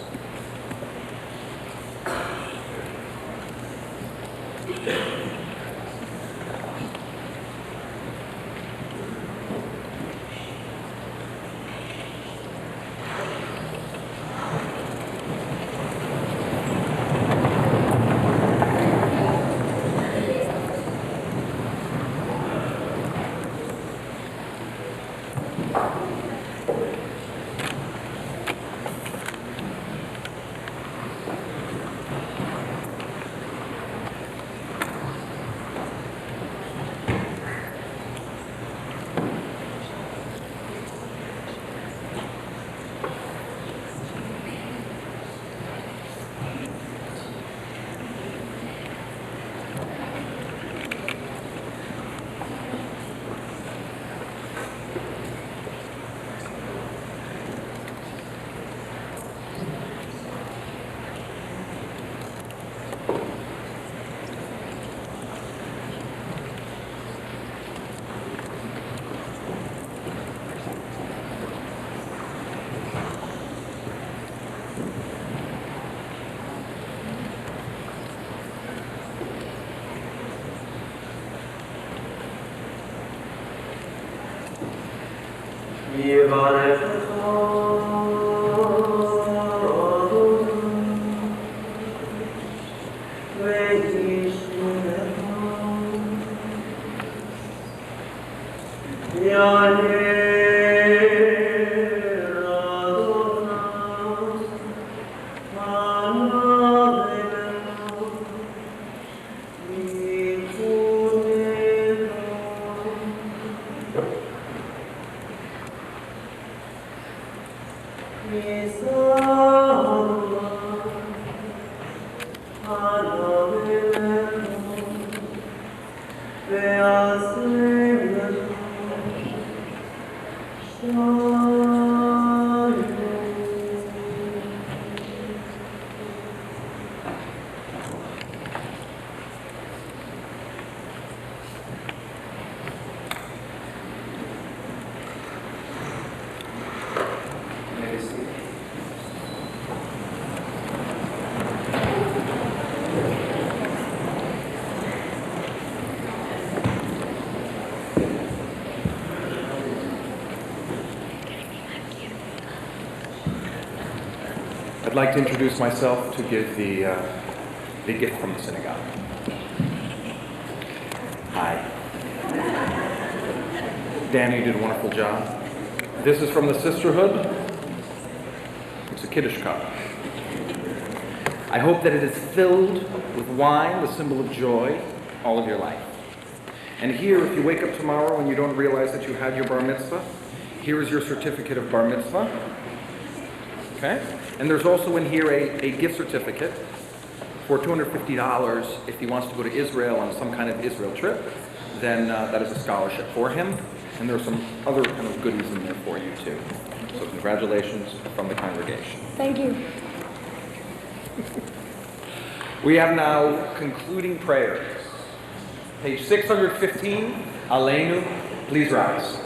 I'd like to introduce myself to give the gift from the synagogue. Hi. Danny, you did a wonderful job. This is from the sisterhood. It's a Kiddush cup. I hope that it is filled with wine, the symbol of joy, all of your life. And here, if you wake up tomorrow and you don't realize that you had your bar mitzvah, here is your certificate of bar mitzvah. Okay? And there's also in here a gift certificate for $250 if he wants to go to Israel on some kind of Israel trip. Then that is a scholarship for him. And there are some other kind of goodies in there for you too. So congratulations from the congregation. Thank you. We have now concluding prayers. Page 615, Aleinu, please rise.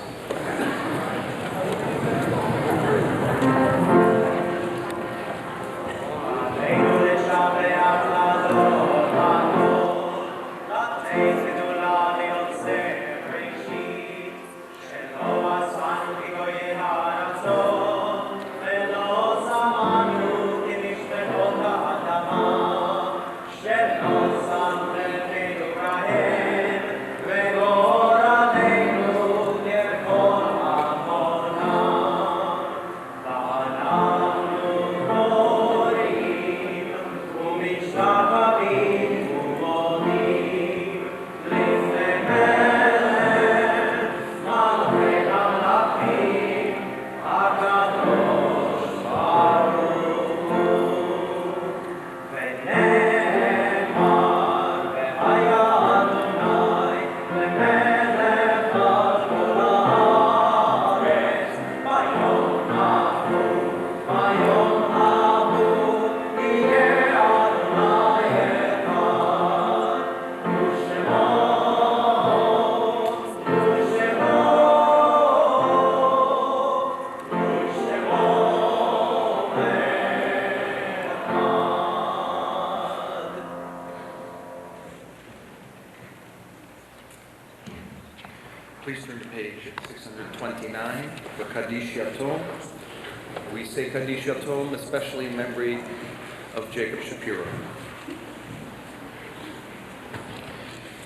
Please turn to page 629, the Kaddish Yatom. We say Kaddish Yatom, especially in memory of Jacob Shapiro.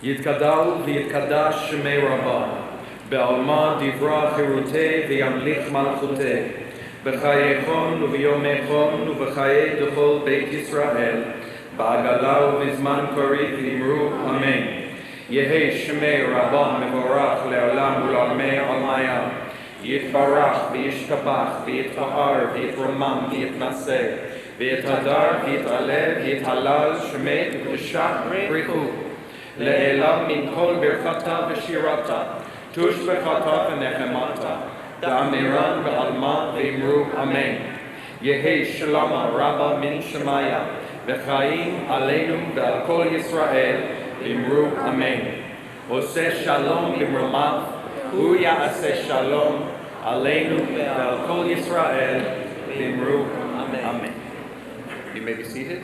Yitkadal v'yitkadash shemei Rabbah, be'alma divra chirutei v'yamlich malchutei, b'chayechon u'v'yomechon u'v'chayei d'chol Beit Yisrael, ba'agala u'v'zman kari v'imru amen. Yehi shemei Rabbah mevorach le'olam u'l'almei almayah, yitbarach v'yishkabach v'yitfa'ar v'yitramam v'yitnaseh, v'yitadar v'yitaleh v'yithalal shemei v'yishach brichu. Le'elam min kol birchata v'shirata, tushbechata v'nechemata, da'amiran v'alma v'imru amen. Yehi shalama rabba min shemaya, v'chaim aleinu v'al kol Yisrael, v'imru amen. Oseh shalom b'mromav, hu ya'aseh shalom, aleinu v'al kol Yisrael, v'imru amen. You may be seated.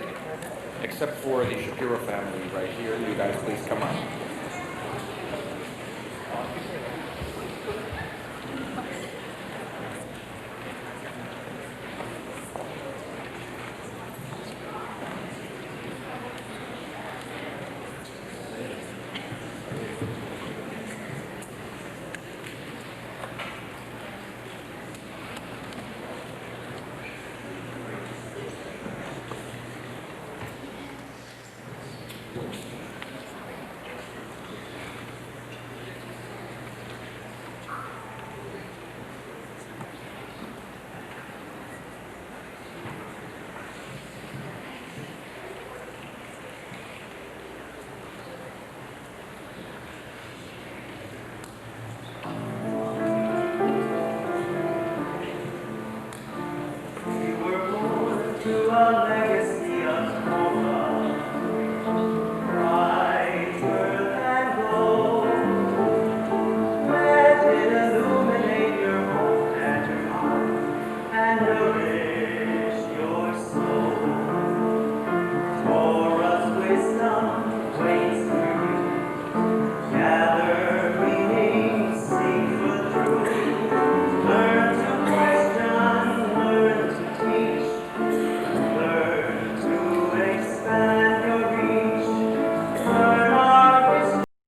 Except for the Shapiro family right here. You guys please come up.